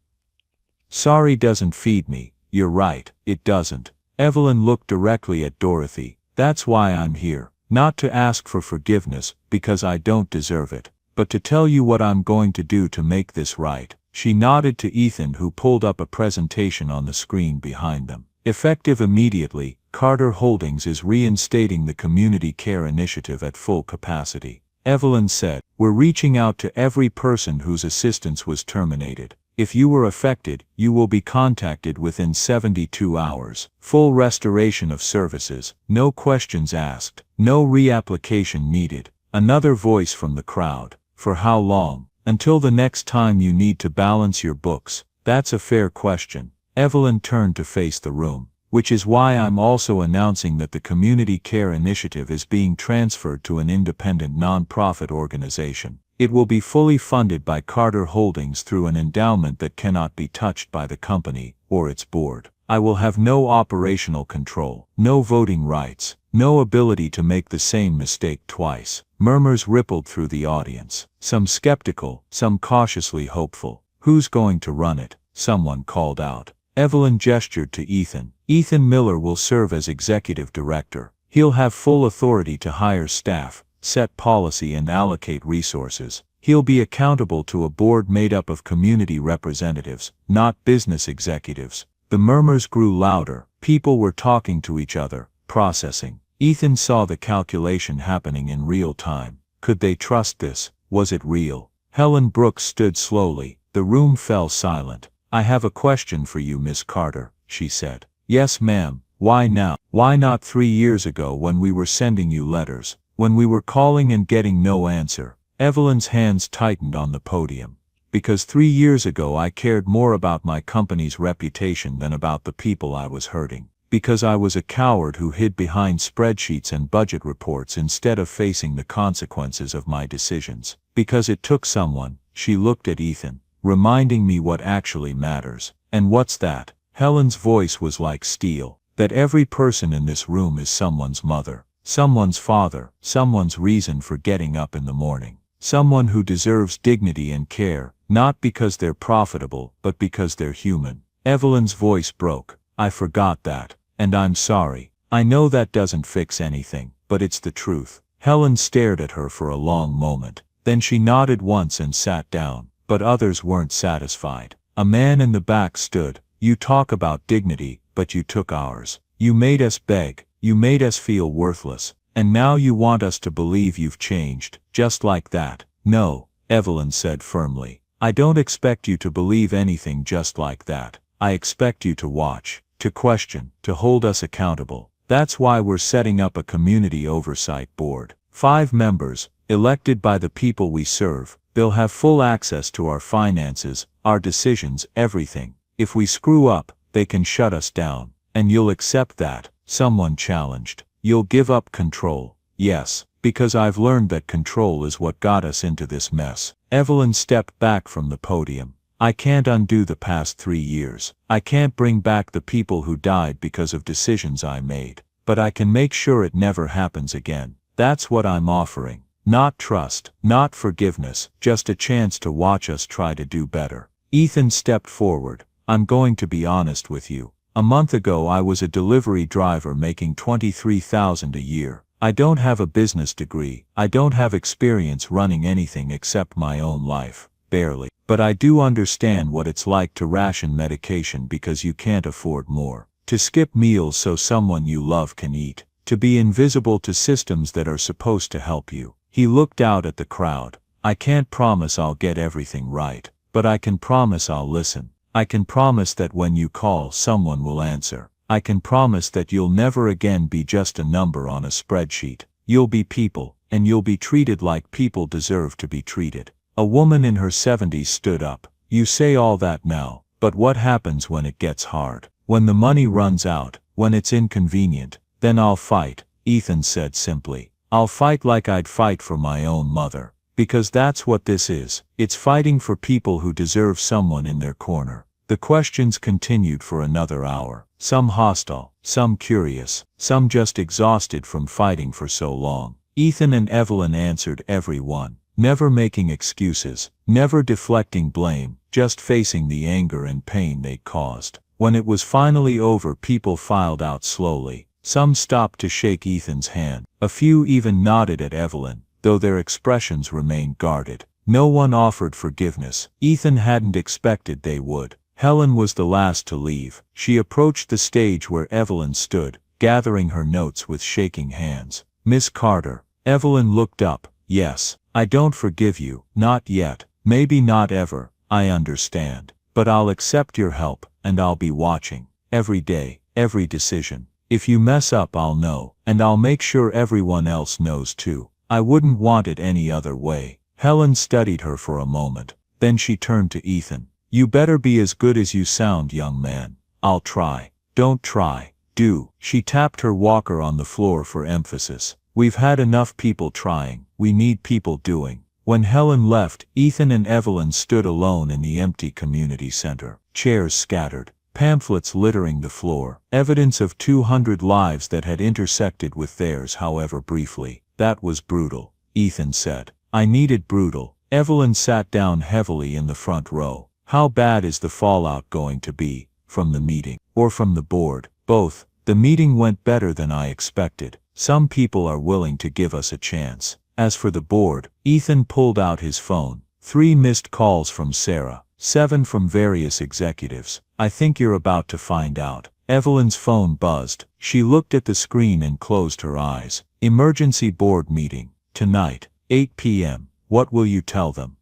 Sorry doesn't feed me. You're right, it doesn't. Evelyn looked directly at Dorothy. That's why I'm here. Not to ask for forgiveness, because I don't deserve it, but to tell you what I'm going to do to make this right. She nodded to Ethan, who pulled up a presentation on the screen behind them. Effective immediately, Carter Holdings is reinstating the community care initiative at full capacity. Evelyn said, we're reaching out to every person whose assistance was terminated. If you were affected, you will be contacted within 72 hours. Full restoration of services, no questions asked, no reapplication needed. Another voice from the crowd. For how long? Until the next time you need to balance your books. That's a fair question. Evelyn turned to face the room. Which is why I'm also announcing that the Community Care Initiative is being transferred to an independent non-profit organization. It will be fully funded by Carter Holdings through an endowment that cannot be touched by the company or its board. I will have no operational control, no voting rights, no ability to make the same mistake twice. Murmurs rippled through the audience, some skeptical, some cautiously hopeful. Who's going to run it? Someone called out. Evelyn gestured to Ethan. Ethan Miller will serve as executive director. He'll have full authority to hire staff, set policy and allocate resources. He'll be accountable to a board made up of community representatives, not business executives. The murmurs grew louder. People were talking to each other, processing. Ethan saw the calculation happening in real time. Could they trust this? Was it real? Helen Brooks stood slowly. The room fell silent. "I have a question for you, Miss Carter," she said. "Yes, ma'am. Why now? Why not 3 years ago when we were sending you letters? When we were calling and getting no answer?" Evelyn's hands tightened on the podium. "Because 3 years ago I cared more about my company's reputation than about the people I was hurting. Because I was a coward who hid behind spreadsheets and budget reports instead of facing the consequences of my decisions. Because it took someone," she looked at Ethan, "reminding me what actually matters." "And what's that?" Helen's voice was like steel. "That every person in this room is someone's mother, someone's father, someone's reason for getting up in the morning. Someone who deserves dignity and care, not because they're profitable, but because they're human." Evelyn's voice broke. "I forgot that. And I'm sorry. I know that doesn't fix anything, but it's the truth." Helen stared at her for a long moment. Then she nodded once and sat down. But others weren't satisfied. A man in the back stood. "You talk about dignity, but you took ours. You made us beg. You made us feel worthless. And now you want us to believe you've changed, just like that." "No," Evelyn said firmly. "I don't expect you to believe anything just like that. I expect you to watch, to question, to hold us accountable. That's why we're setting up a community oversight board. 5 members, elected by the people we serve. They'll have full access to our finances, our decisions, everything. If we screw up, they can shut us down. And you'll accept that," someone challenged. "You'll give up control." "Yes, because I've learned that control is what got us into this mess." Evelyn stepped back from the podium. "I can't undo the past 3 years. I can't bring back the people who died because of decisions I made. But I can make sure it never happens again. That's what I'm offering. Not trust, not forgiveness, just a chance to watch us try to do better." Ethan stepped forward. "I'm going to be honest with you. A month ago I was a delivery driver making $23,000 a year. I don't have a business degree. I don't have experience running anything except my own life. Barely. But I do understand what it's like to ration medication because you can't afford more. To skip meals so someone you love can eat. To be invisible to systems that are supposed to help you." He looked out at the crowd. "I can't promise I'll get everything right. But I can promise I'll listen. I can promise that when you call, someone will answer. I can promise that you'll never again be just a number on a spreadsheet. You'll be people, and you'll be treated like people deserve to be treated." A woman in her 70s stood up. "You say all that now, but what happens when it gets hard? When the money runs out, when it's inconvenient? Then I'll fight," Ethan said simply. "I'll fight like I'd fight for my own mother. Because that's what this is. It's fighting for people who deserve someone in their corner." The questions continued for another hour. Some hostile, some curious, some just exhausted from fighting for so long. Ethan and Evelyn answered every one. Never making excuses, never deflecting blame, just facing the anger and pain they caused. When it was finally over, people filed out slowly. Some stopped to shake Ethan's hand. A few even nodded at Evelyn, though their expressions remained guarded. No one offered forgiveness. Ethan hadn't expected they would. Helen was the last to leave. She approached the stage where Evelyn stood, gathering her notes with shaking hands. "Miss Carter." Evelyn looked up. "Yes. I don't forgive you, not yet, maybe not ever, I understand. But I'll accept your help, and I'll be watching. Every day, every decision. If you mess up I'll know, and I'll make sure everyone else knows too. I wouldn't want it any other way." Helen studied her for a moment. Then she turned to Ethan. "You better be as good as you sound, young man." "I'll try." "Don't try. Do." She tapped her walker on the floor for emphasis. "We've had enough people trying. We need people doing." When Helen left, Ethan and Evelyn stood alone in the empty community center. Chairs scattered, pamphlets littering the floor, evidence of 200 lives that had intersected with theirs, however briefly. "That was brutal," Ethan said. "I needed brutal." Evelyn sat down heavily in the front row. "How bad is the fallout going to be? From the meeting? Or from the board?" "Both. The meeting went better than I expected. Some people are willing to give us a chance. As for the board, Ethan pulled out his phone. 3 missed calls from Sarah, 7 from various executives. I think you're about to find out. Evelyn's phone buzzed. She looked at the screen and closed her eyes. Emergency board meeting. Tonight, 8 p.m. What will you tell them?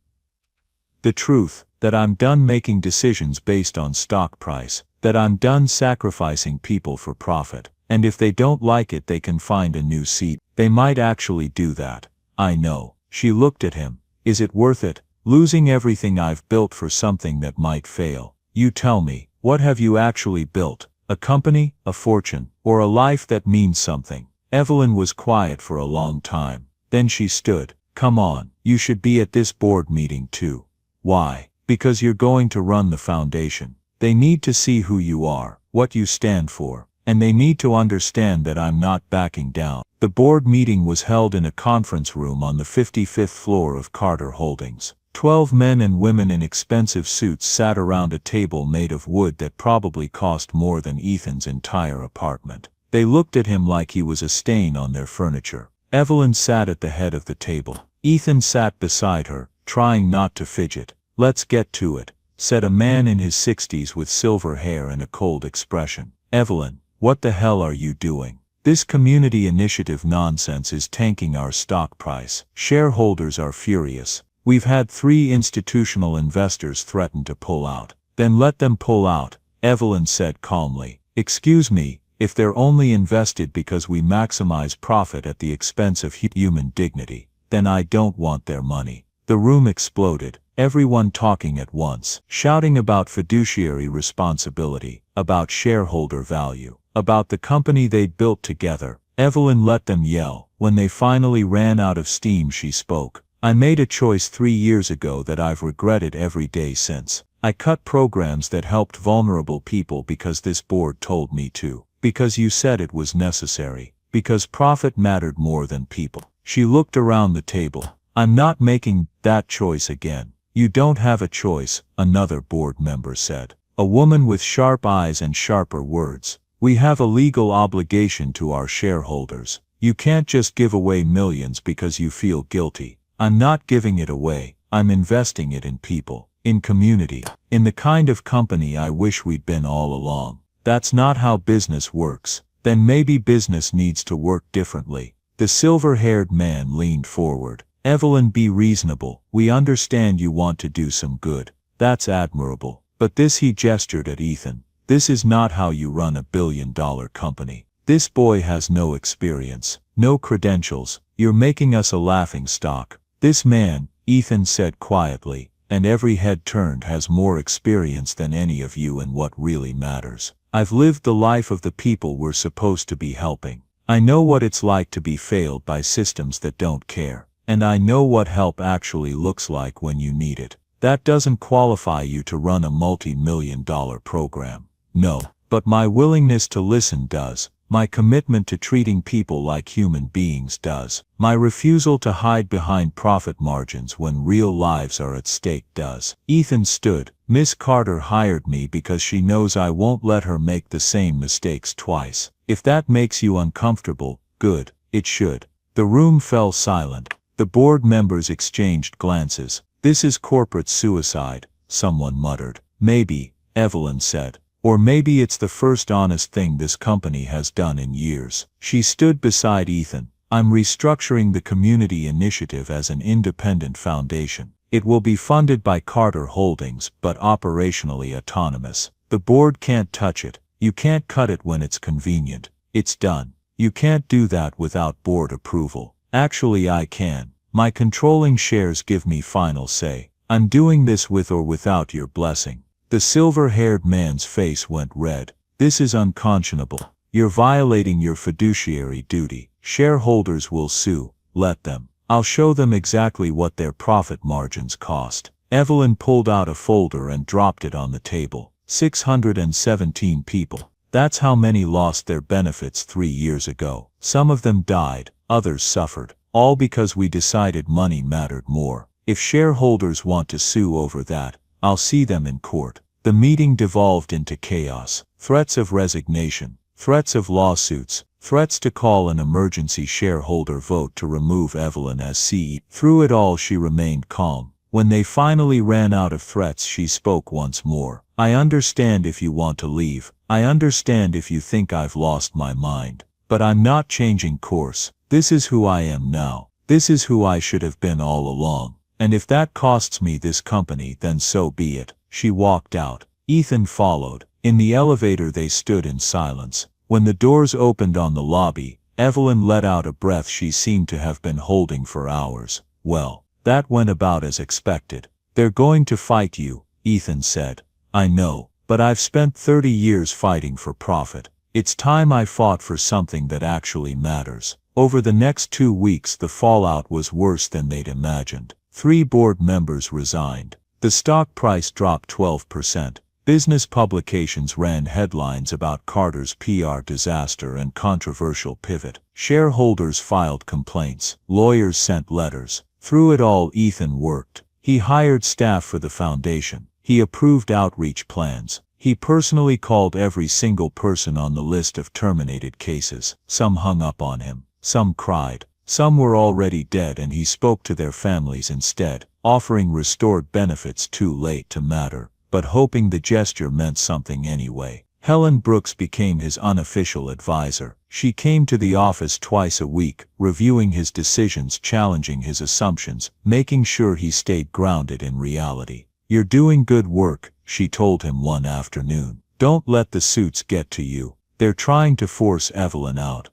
The truth, that I'm done making decisions based on stock price, that I'm done sacrificing people for profit, and if they don't like it they can find a new seat. They might actually do that. I know. She looked at him. Is it worth it? Losing everything I've built for something that might fail? You tell me, what have you actually built? A company, a fortune, or a life that means something? Evelyn was quiet for a long time. Then she stood. Come on, you should be at this board meeting too. Why? Because you're going to run the foundation. They need to see who you are, what you stand for, and they need to understand that I'm not backing down. The board meeting was held in a conference room on the 55th floor of Carter Holdings. 12 men and women in expensive suits sat around a table made of wood that probably cost more than Ethan's entire apartment. They looked at him like he was a stain on their furniture. Evelyn sat at the head of the table. Ethan sat beside her, trying not to fidget. Let's get to it, said a man in his 60s with silver hair and a cold expression. Evelyn, what the hell are you doing? This community initiative nonsense is tanking our stock price. Shareholders are furious. We've had 3 institutional investors threaten to pull out. Then let them pull out, Evelyn said calmly. Excuse me, if they're only invested because we maximize profit at the expense of human dignity, then I don't want their money. The room exploded, everyone talking at once, shouting about fiduciary responsibility, about shareholder value, about the company they'd built together. Evelyn let them yell. When they finally ran out of steam, she spoke. I made a choice 3 years ago that I've regretted every day since. I cut programs that helped vulnerable people because this board told me to. Because you said it was necessary. Because profit mattered more than people. She looked around the table. I'm not making that choice again. You don't have a choice, another board member said. A woman with sharp eyes and sharper words. We have a legal obligation to our shareholders. You can't just give away millions because you feel guilty. I'm not giving it away. I'm investing it in people, in community, in the kind of company I wish we'd been all along. That's not how business works. Then maybe business needs to work differently. The silver-haired man leaned forward. Evelyn, be reasonable. We understand you want to do some good. That's admirable. But this, he gestured at Ethan. This is not how you run a billion-dollar company. This boy has no experience, no credentials. You're making us a laughingstock. This man, Ethan said quietly, and every head turned, has more experience than any of you in what really matters. I've lived the life of the people we're supposed to be helping. I know what it's like to be failed by systems that don't care. And I know what help actually looks like when you need it. That doesn't qualify you to run a multi-million-dollar program. No, but my willingness to listen does. My commitment to treating people like human beings does. My refusal to hide behind profit margins when real lives are at stake does. Ethan stood. Miss Carter hired me because she knows I won't let her make the same mistakes twice. If that makes you uncomfortable, good, it should. The room fell silent. The board members exchanged glances. This is corporate suicide, someone muttered. Maybe, Evelyn said. Or maybe it's the first honest thing this company has done in years. She stood beside Ethan. I'm restructuring the community initiative as an independent foundation. It will be funded by Carter Holdings, but operationally autonomous. The board can't touch it. You can't cut it when it's convenient. It's done. You can't do that without board approval. Actually, I can. My controlling shares give me final say. I'm doing this with or without your blessing. The silver-haired man's face went red. This is unconscionable. You're violating your fiduciary duty. Shareholders will sue. Let them. I'll show them exactly what their profit margins cost. Evelyn pulled out a folder and dropped it on the table. 617 people. That's how many lost their benefits 3 years ago. Some of them died, others suffered. All because we decided money mattered more. If shareholders want to sue over that, I'll see them in court. The meeting devolved into chaos. Threats of resignation, threats of lawsuits, threats to call an emergency shareholder vote to remove Evelyn as CEO. Through it all she remained calm. When they finally ran out of threats she spoke once more. I understand if you want to leave. I understand if you think I've lost my mind. But I'm not changing course. This is who I am now. This is who I should have been all along. And if that costs me this company, then so be it. She walked out. Ethan followed. In the elevator they stood in silence. When the doors opened on the lobby, Evelyn let out a breath she seemed to have been holding for hours. Well, that went about as expected. They're going to fight you, Ethan said. I know, but I've spent 30 years fighting for profit. It's time I fought for something that actually matters. Over the next 2 weeks the fallout was worse than they'd imagined. 3 board members resigned. The stock price dropped 12%. Business publications ran headlines about Carter's PR disaster and controversial pivot. Shareholders filed complaints. Lawyers sent letters. Through it all Ethan worked. He hired staff for the foundation. He approved outreach plans. He personally called every single person on the list of terminated cases. Some hung up on him. Some cried. Some were already dead and he spoke to their families instead, offering restored benefits too late to matter, but hoping the gesture meant something anyway. Helen Brooks became his unofficial advisor. She came to the office twice a week, reviewing his decisions, challenging his assumptions, making sure he stayed grounded in reality. You're doing good work, she told him one afternoon. Don't let the suits get to you. They're trying to force Evelyn out.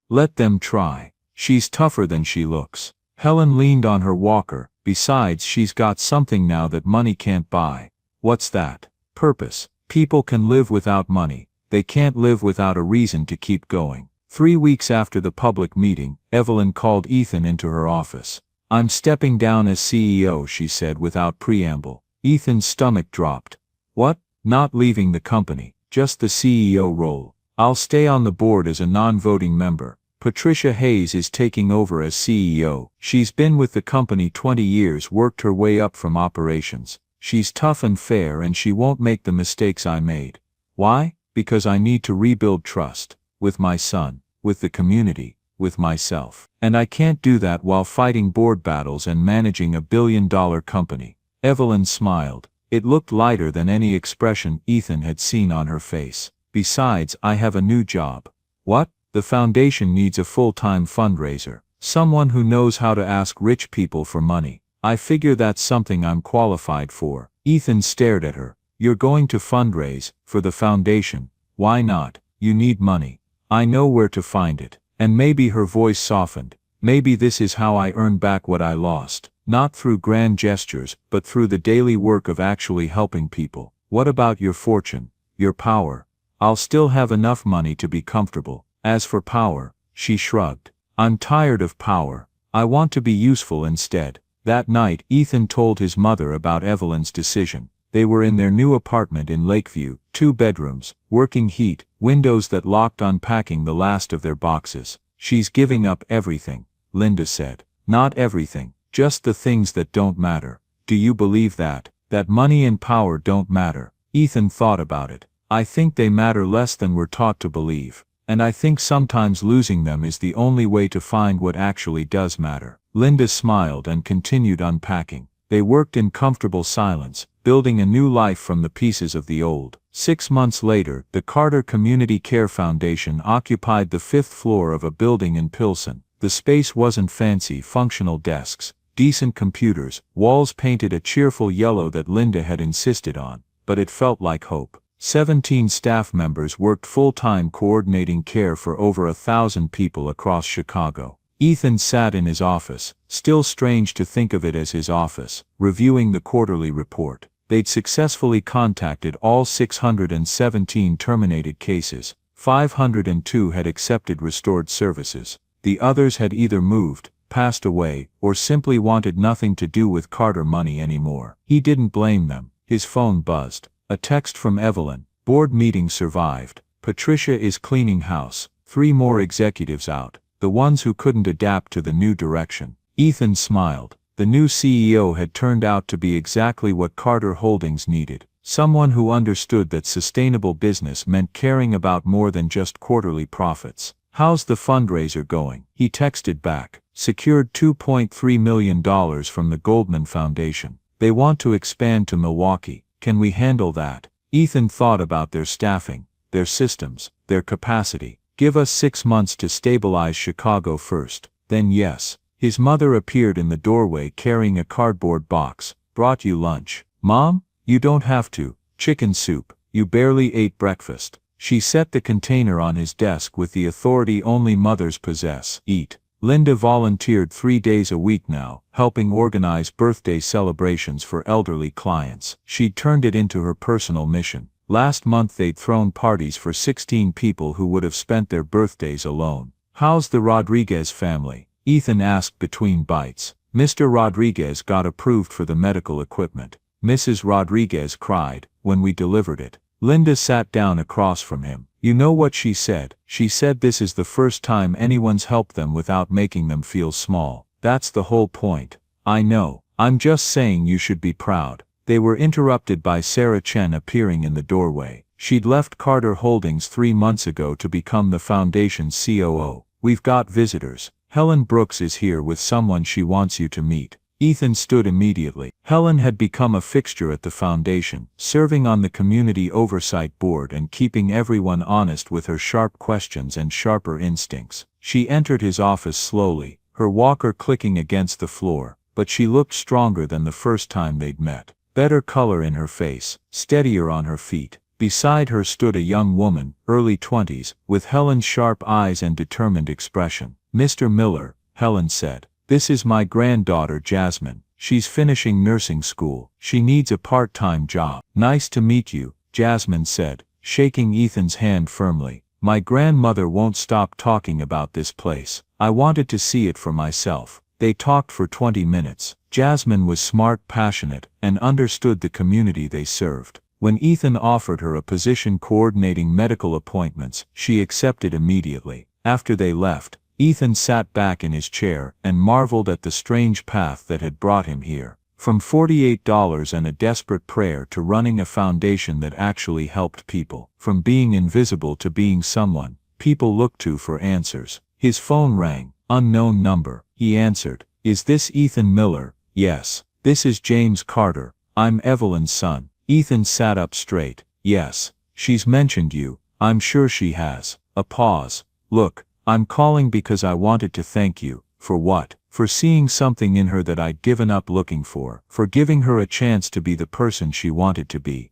Let them try. She's tougher than she looks. Helen leaned on her walker. Besides, she's got something now that money can't buy. What's that? Purpose. People can live without money. They can't live without a reason to keep going. 3 weeks after the public meeting, Evelyn called Ethan into her office. I'm stepping down as CEO, she said without preamble. Ethan's stomach dropped. What? Not leaving the company, just the CEO role. I'll stay on the board as a non-voting member. Patricia Hayes is taking over as CEO. She's been with the company 20 years, worked her way up from operations. She's tough and fair and she won't make the mistakes I made. Why? Because I need to rebuild trust. With my son, with the community, with myself. And I can't do that while fighting board battles and managing a billion-dollar company. Evelyn smiled. It looked lighter than any expression Ethan had seen on her face. Besides, I have a new job. What? The foundation needs a full-time fundraiser. Someone who knows how to ask rich people for money. I figure that's something I'm qualified for. Ethan stared at her. You're going to fundraise, for the foundation. Why not? You need money. I know where to find it. And maybe her voice softened. Maybe this is how I earn back what I lost. Not through grand gestures, but through the daily work of actually helping people. What about your fortune? Your power? I'll still have enough money to be comfortable. As for power, she shrugged. I'm tired of power. I want to be useful instead. That night, Ethan told his mother about Evelyn's decision. They were in their new apartment in Lakeview, 2 bedrooms, working heat, windows that locked, unpacking the last of their boxes. She's giving up everything, Linda said. Not everything, just the things that don't matter. Do you believe that? That money and power don't matter? Ethan thought about it. I think they matter less than we're taught to believe. And I think sometimes losing them is the only way to find what actually does matter. Linda smiled and continued unpacking. They worked in comfortable silence, building a new life from the pieces of the old. 6 months later, the Carter Community Care Foundation occupied the 5th floor of a building in Pilsen. The space wasn't fancy, functional desks, decent computers, walls painted a cheerful yellow that Linda had insisted on, but it felt like hope. 17 staff members worked full-time coordinating care for over 1,000 people across Chicago. Ethan sat in his office, still strange to think of it as his office, reviewing the quarterly report. They'd successfully contacted all 617 terminated cases. 502 had accepted restored services. The others had either moved, passed away, or simply wanted nothing to do with Carter money anymore. He didn't blame them. His phone buzzed. A text from Evelyn. Board meeting survived. Patricia is cleaning house. 3 more executives out. The ones who couldn't adapt to the new direction. Ethan smiled. The new CEO had turned out to be exactly what Carter Holdings needed. Someone who understood that sustainable business meant caring about more than just quarterly profits. "How's the fundraiser going?" He texted back. "Secured $2.3 million from the Goldman Foundation. They want to expand to Milwaukee. Can we handle that?" Ethan thought about their staffing, their systems, their capacity. "Give us 6 months to stabilize Chicago first, then yes." His mother appeared in the doorway carrying a cardboard box. "Brought you lunch." "Mom? You don't have to. Chicken soup. You barely ate breakfast." She set the container on his desk with the authority only mothers possess. "Eat." Linda volunteered 3 days a week now, helping organize birthday celebrations for elderly clients. She'd turned it into her personal mission. Last month they'd thrown parties for 16 people who would have spent their birthdays alone. "How's the Rodriguez family?" Ethan asked between bites. "Mr. Rodriguez got approved for the medical equipment. Mrs. Rodriguez cried when we delivered it." Linda sat down across from him. "You know what she said? She said this is the first time anyone's helped them without making them feel small. That's the whole point." "I know. I'm just saying you should be proud." They were interrupted by Sarah Chen appearing in the doorway. She'd left Carter Holdings 3 months ago to become the foundation's COO. "We've got visitors. Helen Brooks is here with someone she wants you to meet." Ethan stood immediately. Helen had become a fixture at the foundation, serving on the community oversight board and keeping everyone honest with her sharp questions and sharper instincts. She entered his office slowly, her walker clicking against the floor, but she looked stronger than the first time they'd met. Better color in her face, steadier on her feet. Beside her stood a young woman, early 20s, with Helen's sharp eyes and determined expression. "Mr. Miller," Helen said. "This is my granddaughter Jasmine. She's finishing nursing school. She needs a part-time job." "Nice to meet you," Jasmine said, shaking Ethan's hand firmly. "My grandmother won't stop talking about this place. I wanted to see it for myself." They talked for 20 minutes. Jasmine was smart, passionate, and understood the community they served. When Ethan offered her a position coordinating medical appointments, she accepted immediately. After they left, Ethan sat back in his chair and marveled at the strange path that had brought him here. From $48 and a desperate prayer to running a foundation that actually helped people. From being invisible to being someone people looked to for answers. His phone rang. Unknown number. He answered. "Is this Ethan Miller?" "Yes." "This is James Carter. I'm Evelyn's son." Ethan sat up straight. "Yes. She's mentioned you. I'm sure she has." A pause. "Look, I'm calling because I wanted to thank you." "For what?" "For seeing something in her that I'd given up looking for. For giving her a chance to be the person she wanted to be.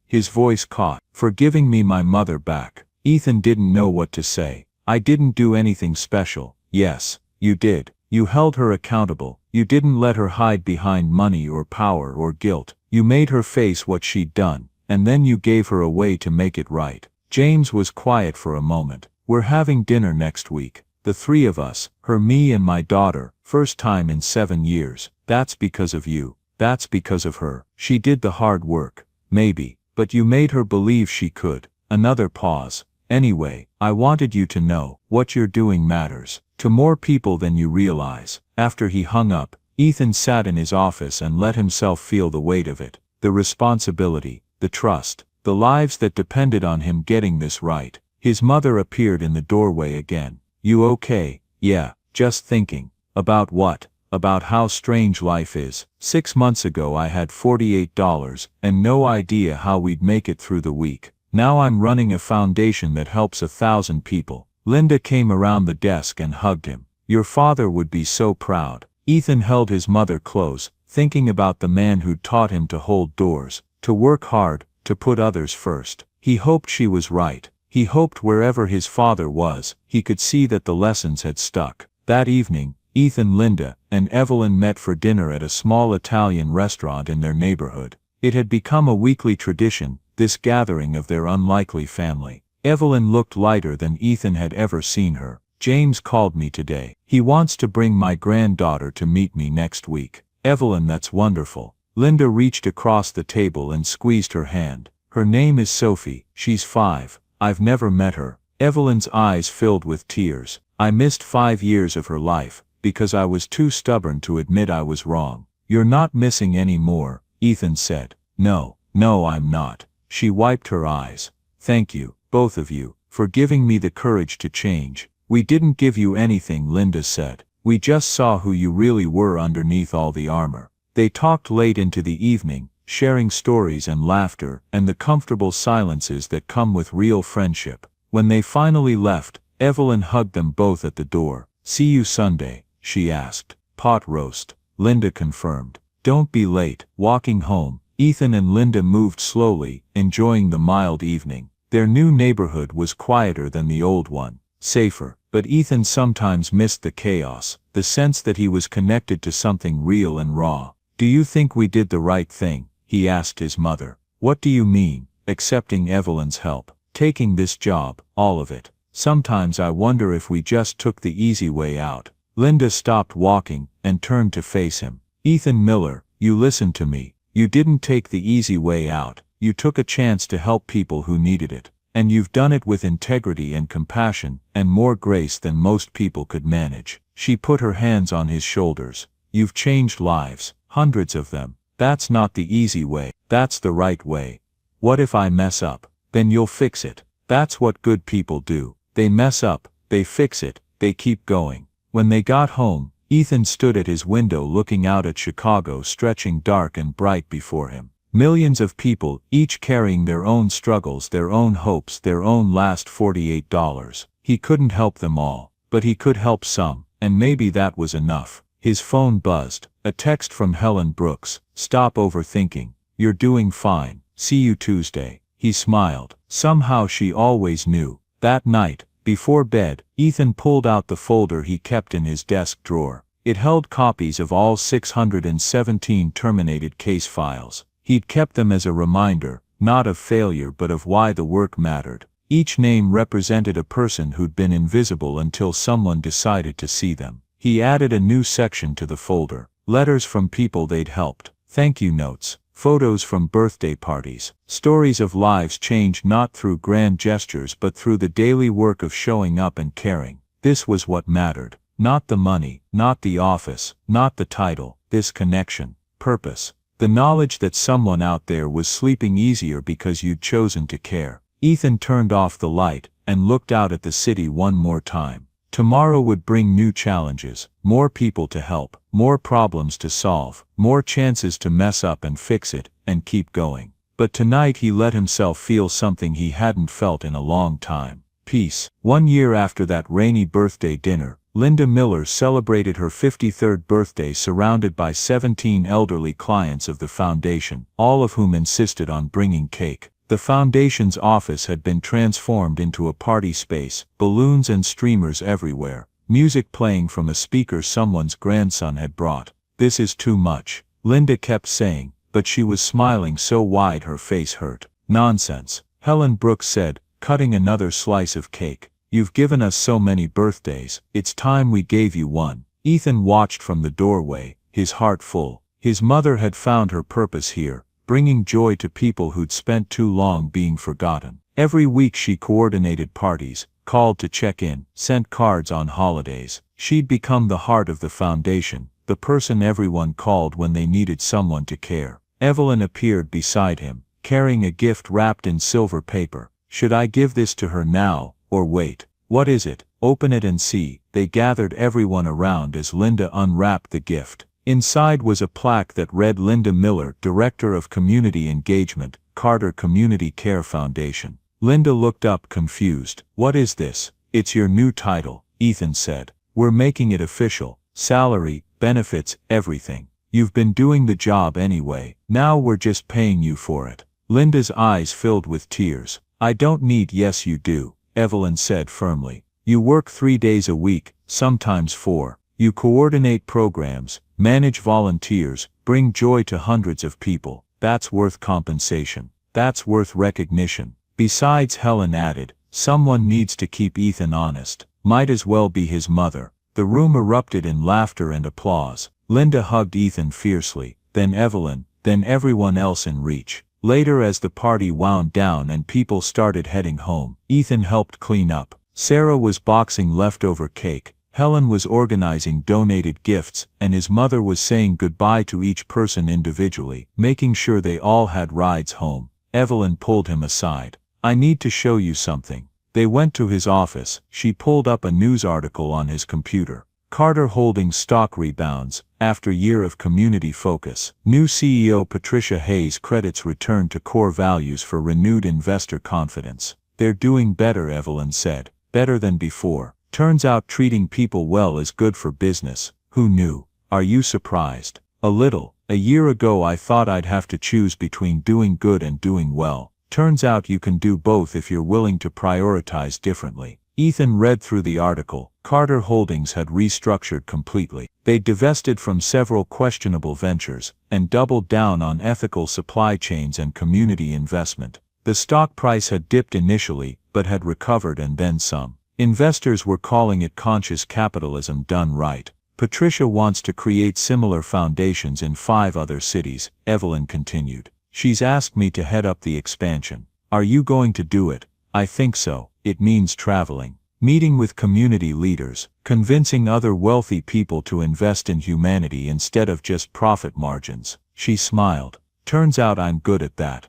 His voice caught. "For giving me my mother back." Ethan didn't know what to say. "I didn't do anything special." "Yes, you did. You held her accountable. You didn't let her hide behind money or power or guilt. You made her face what she'd done, and then you gave her a way to make it right." James was quiet for a moment. "We're having dinner next week. The 3 of us, her, me and my daughter, first time in 7 years. That's because of you. That's because of her. She did the hard work. Maybe. But you made her believe she could." Another pause. "Anyway, I wanted you to know, what you're doing matters. To more people than you realize." After he hung up, Ethan sat in his office and let himself feel the weight of it. The responsibility, the trust, the lives that depended on him getting this right. His mother appeared in the doorway again. "You okay?" "Yeah, just thinking." "About what?" "About how strange life is. 6 months ago I had $48 and no idea how we'd make it through the week. Now I'm running a foundation that helps 1,000 people." Linda came around the desk and hugged him. "Your father would be so proud." Ethan held his mother close, thinking about the man who'd taught him to hold doors, to work hard, to put others first. He hoped she was right. He hoped wherever his father was, he could see that the lessons had stuck. That evening, Ethan, Linda, and Evelyn met for dinner at a small Italian restaurant in their neighborhood. It had become a weekly tradition, this gathering of their unlikely family. Evelyn looked lighter than Ethan had ever seen her. "James called me today. He wants to bring my granddaughter to meet me next week." "Evelyn, that's wonderful." Linda reached across the table and squeezed her hand. "Her name is Sophie. She's 5. I've never met her." Evelyn's eyes filled with tears. "I missed 5 years of her life, because I was too stubborn to admit I was wrong." "You're not missing any more," Ethan said. "No, No, I'm not. She wiped her eyes. Thank you, both of you, for giving me the courage to change. We didn't give you anything, Linda said. We just saw who you really were underneath all the armor. They talked late into the evening, sharing stories and laughter and the comfortable silences that come with real friendship. When they finally left, Evelyn hugged them both at the door. See you Sunday, she asked. Pot roast, Linda confirmed. Don't be late. Walking home, Ethan and Linda moved slowly, enjoying the mild evening. Their new neighborhood was quieter than the old one, safer, but Ethan sometimes missed the chaos, the sense that he was connected to something real and raw. Do you think we did the right thing? He asked his mother. What do you mean? Accepting Evelyn's help, taking this job, all of it. Sometimes I wonder if we just took the easy way out. Linda stopped walking and turned to face him. Ethan Miller, you listen to me. You didn't take the easy way out. You took a chance to help people who needed it. And you've done it with integrity and compassion, and more grace than most people could manage. She put her hands on his shoulders. You've changed lives, hundreds of them. That's not the easy way. That's the right way. What if I mess up? Then you'll fix it. That's what good people do. They mess up, they fix it, they keep going. When they got home, Ethan stood at his window looking out at Chicago stretching dark and bright before him. Millions of people, each carrying their own struggles, their own hopes, their own last $48. He couldn't help them all, but he could help some, and maybe that was enough. His phone buzzed. A text from Helen Brooks. Stop overthinking. You're doing fine. See you Tuesday. He smiled. Somehow she always knew. That night, before bed, Ethan pulled out the folder he kept in his desk drawer. It held copies of all 617 terminated case files. He'd kept them as a reminder, not of failure but of why the work mattered. Each name represented a person who'd been invisible until someone decided to see them. He added a new section to the folder. Letters from people they'd helped. Thank you notes. Photos from birthday parties. Stories of lives changed not through grand gestures but through the daily work of showing up and caring. This was what mattered. Not the money, not the office, not the title. This connection. Purpose. The knowledge that someone out there was sleeping easier because you'd chosen to care. Ethan turned off the light and looked out at the city one more time. Tomorrow would bring new challenges, more people to help, more problems to solve, more chances to mess up and fix it, and keep going. But tonight he let himself feel something he hadn't felt in a long time. Peace. 1 year after that rainy birthday dinner, Linda Miller celebrated her 53rd birthday surrounded by 17 elderly clients of the foundation, all of whom insisted on bringing cake. The foundation's office had been transformed into a party space, balloons and streamers everywhere, music playing from a speaker someone's grandson had brought. This is too much, Linda kept saying, but she was smiling so wide her face hurt. Nonsense, Helen Brooks said, cutting another slice of cake. You've given us so many birthdays, it's time we gave you one. Ethan watched from the doorway, his heart full. His mother had found her purpose here, bringing joy to people who'd spent too long being forgotten. Every week she coordinated parties, called to check in, sent cards on holidays. She'd become the heart of the foundation, the person everyone called when they needed someone to care. Evelyn appeared beside him, carrying a gift wrapped in silver paper. Should I give this to her now, or wait? What is it? Open it and see. They gathered everyone around as Linda unwrapped the gift. Inside was a plaque that read Linda Miller, Director of Community Engagement, Carter Community Care Foundation. Linda looked up confused. What is this? It's your new title, Ethan said. We're making it official. Salary, benefits, everything. You've been doing the job anyway. Now we're just paying you for it. Linda's eyes filled with tears. I don't need. Yes you do, Evelyn said firmly. You work 3 days a week, sometimes 4. You coordinate programs, manage volunteers, bring joy to hundreds of people. That's worth compensation. That's worth recognition. Besides, Helen added, someone needs to keep Ethan honest. Might as well be his mother. The room erupted in laughter and applause. Linda hugged Ethan fiercely, then Evelyn, then everyone else in reach. Later, as the party wound down and people started heading home, Ethan helped clean up. Sarah was boxing leftover cake, Helen was organizing donated gifts, and his mother was saying goodbye to each person individually, making sure they all had rides home. Evelyn pulled him aside. "I need to show you something." They went to his office. She pulled up a news article on his computer. Carter Holdings stock rebounds, after year of community focus. New CEO Patricia Hayes credits return to core values for renewed investor confidence. "They're doing better," Evelyn said. "Better than before. Turns out treating people well is good for business. Who knew?" "Are you surprised?" "A little. A year ago I thought I'd have to choose between doing good and doing well. Turns out you can do both if you're willing to prioritize differently." Ethan read through the article. Carter Holdings had restructured completely. They divested from several questionable ventures, and doubled down on ethical supply chains and community investment. The stock price had dipped initially, but had recovered and then some. Investors were calling it conscious capitalism done right. "Patricia wants to create similar foundations in 5 other cities," Evelyn continued. "She's asked me to head up the expansion." "Are you going to do it?" "I think so. It means traveling, meeting with community leaders, convincing other wealthy people to invest in humanity instead of just profit margins." She smiled. "Turns out I'm good at that."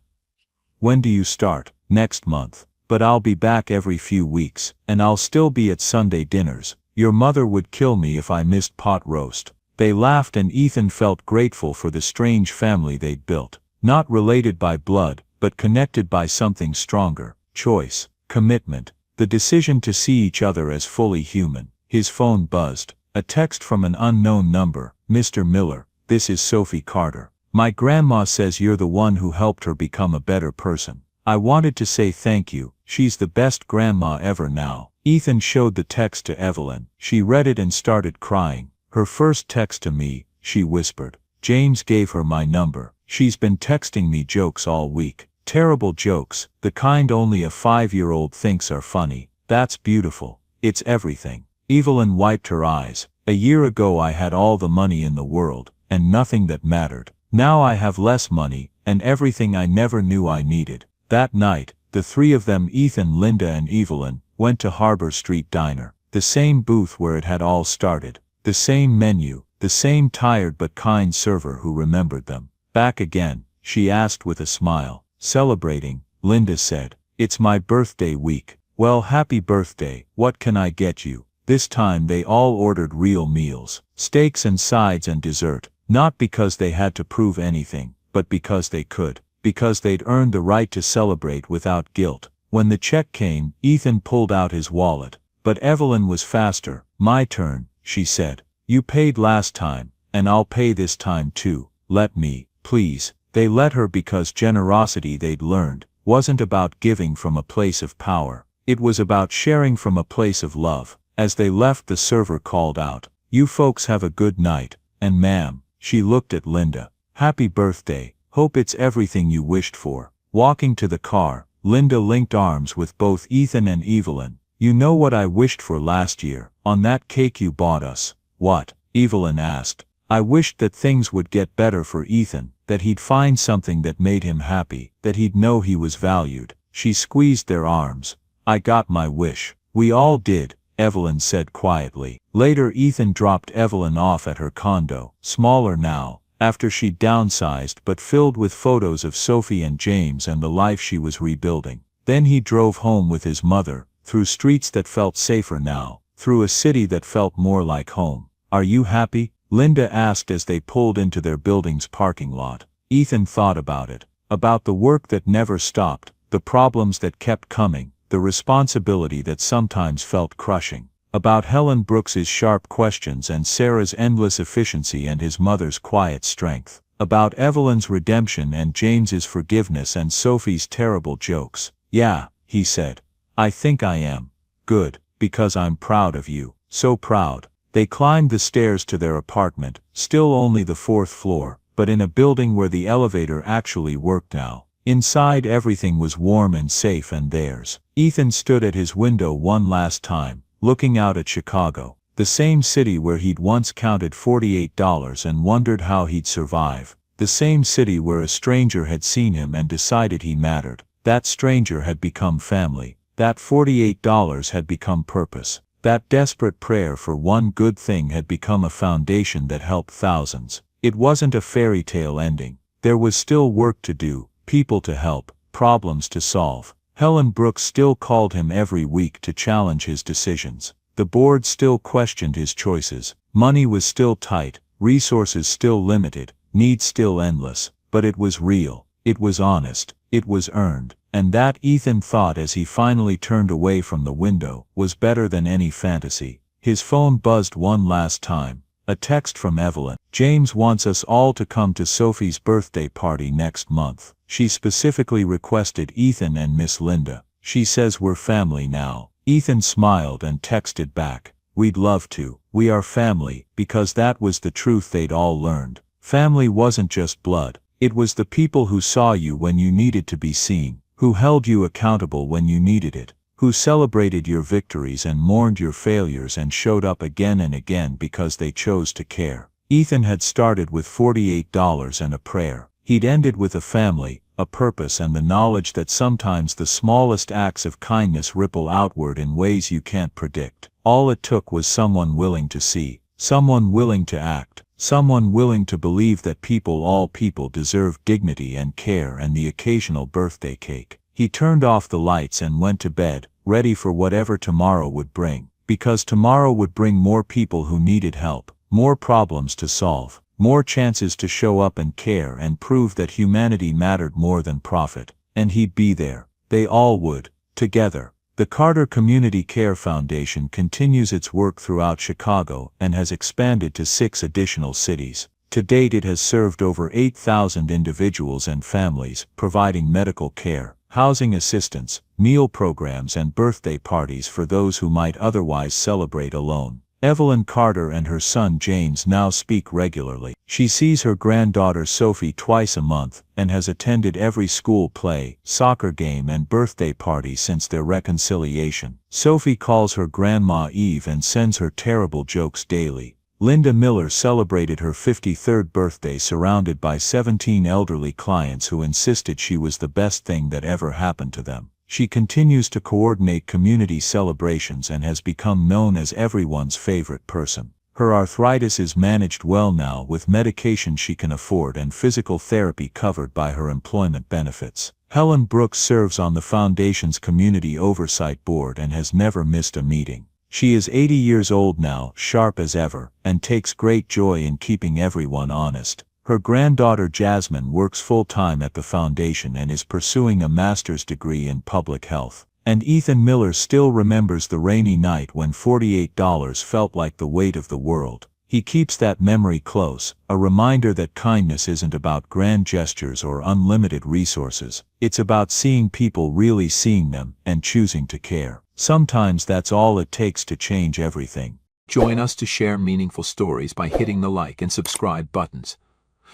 "When do you start?" "Next month. But I'll be back every few weeks, and I'll still be at Sunday dinners. Your mother would kill me if I missed pot roast." They laughed, and Ethan felt grateful for the strange family they'd built. Not related by blood, but connected by something stronger: choice, commitment, the decision to see each other as fully human. His phone buzzed. A text from an unknown number. "Mr. Miller, this is Sophie Carter. My grandma says you're the one who helped her become a better person. I wanted to say thank you. She's the best grandma ever now." Ethan showed the text to Evelyn. She read it and started crying. "Her first text to me," she whispered. "James gave her my number. She's been texting me jokes all week. Terrible jokes, the kind only a 5-year-old thinks are funny. That's beautiful. It's everything." Evelyn wiped her eyes. "A year ago I had all the money in the world, and nothing that mattered. Now I have less money, and everything I never knew I needed." That night, the 3 of them, Ethan, Linda and Evelyn, went to Harbor Street Diner. The same booth where it had all started. The same menu, the same tired but kind server who remembered them. "Back again?" she asked with a smile. "Celebrating," Linda said. "It's my birthday week." "Well, happy birthday. What can I get you?" This time they all ordered real meals. Steaks and sides and dessert. Not because they had to prove anything, but because they could. Because they'd earned the right to celebrate without guilt. When the check came, Ethan pulled out his wallet. But Evelyn was faster. "My turn," she said. "You paid last time, and I'll pay this time too. Let me, please." They let her because generosity, they'd learned, wasn't about giving from a place of power. It was about sharing from a place of love. As they left, the server called out, "You folks have a good night. And ma'am," she looked at Linda, "happy birthday. Hope it's everything you wished for." Walking to the car, Linda linked arms with both Ethan and Evelyn. "You know what I wished for last year, on that cake you bought us?" "What?" Evelyn asked. "I wished that things would get better for Ethan, that he'd find something that made him happy, that he'd know he was valued." She squeezed their arms. "I got my wish." "We all did," Evelyn said quietly. Later, Ethan dropped Evelyn off at her condo, smaller now, after she'd downsized, but filled with photos of Sophie and James and the life she was rebuilding. Then he drove home with his mother, through streets that felt safer now, through a city that felt more like home. "Are you happy?" Linda asked as they pulled into their building's parking lot. Ethan thought about it. About the work that never stopped, the problems that kept coming, the responsibility that sometimes felt crushing. About Helen Brooks's sharp questions and Sarah's endless efficiency and his mother's quiet strength. About Evelyn's redemption and James's forgiveness and Sophie's terrible jokes. "Yeah," he said. "I think I am. Good, because I'm proud of you. So proud." They climbed the stairs to their apartment, still only the 4th floor, but in a building where the elevator actually worked now. Inside, everything was warm and safe and theirs. Ethan stood at his window one last time, looking out at Chicago, the same city where he'd once counted $48 and wondered how he'd survive. The same city where a stranger had seen him and decided he mattered. That stranger had become family. That $48 had become purpose. That desperate prayer for one good thing had become a foundation that helped thousands. It wasn't a fairy tale ending. There was still work to do, people to help, problems to solve. Helen Brooks still called him every week to challenge his decisions. The board still questioned his choices. Money was still tight, resources still limited, needs still endless. But it was real, it was honest, it was earned. And that, Ethan thought as he finally turned away from the window, was better than any fantasy. His phone buzzed one last time. A text from Evelyn. James wants us all to come to Sophie's birthday party next month. She specifically requested Ethan and Miss Linda. She says we're family now. Ethan smiled and texted back, "We'd love to. We are family," because that was the truth they'd all learned. Family wasn't just blood. It was the people who saw you when you needed to be seen, who held you accountable when you needed it, who celebrated your victories and mourned your failures and showed up again and again because they chose to care. Ethan had started with $48 and a prayer. He'd ended with a family, a purpose, and the knowledge that sometimes the smallest acts of kindness ripple outward in ways you can't predict. All it took was someone willing to see, someone willing to act, someone willing to believe that all people deserve dignity and care and the occasional birthday cake. He turned off the lights and went to bed, ready for whatever tomorrow would bring. Because tomorrow would bring more people who needed help, more problems to solve, more chances to show up and care and prove that humanity mattered more than profit. And he'd be there. They all would. Together. The Carter Community Care Foundation continues its work throughout Chicago and has expanded to 6 additional cities. To date, it has served over 8,000 individuals and families, providing medical care, housing assistance, meal programs, and birthday parties for those who might otherwise celebrate alone. Evelyn Carter and her son James now speak regularly. She sees her granddaughter Sophie twice a month and has attended every school play, soccer game, and birthday party since their reconciliation. Sophie calls her Grandma Eve and sends her terrible jokes daily. Linda Miller celebrated her 53rd birthday surrounded by 17 elderly clients who insisted she was the best thing that ever happened to them. She continues to coordinate community celebrations and has become known as everyone's favorite person. Her arthritis is managed well now with medication she can afford and physical therapy covered by her employment benefits. Helen Brooks serves on the foundation's Community Oversight Board and has never missed a meeting. She is 80 years old now, sharp as ever, and takes great joy in keeping everyone honest. Her granddaughter Jasmine works full-time at the foundation and is pursuing a master's degree in public health. And Ethan Miller still remembers the rainy night when $48 felt like the weight of the world. He keeps that memory close, a reminder that kindness isn't about grand gestures or unlimited resources. It's about seeing people really seeing them and choosing to care. Sometimes that's all it takes to change everything. Join us to share meaningful stories by hitting the like and subscribe buttons.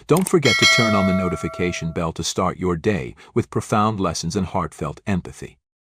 Don't forget to turn on the notification bell to start your day with profound lessons and heartfelt empathy.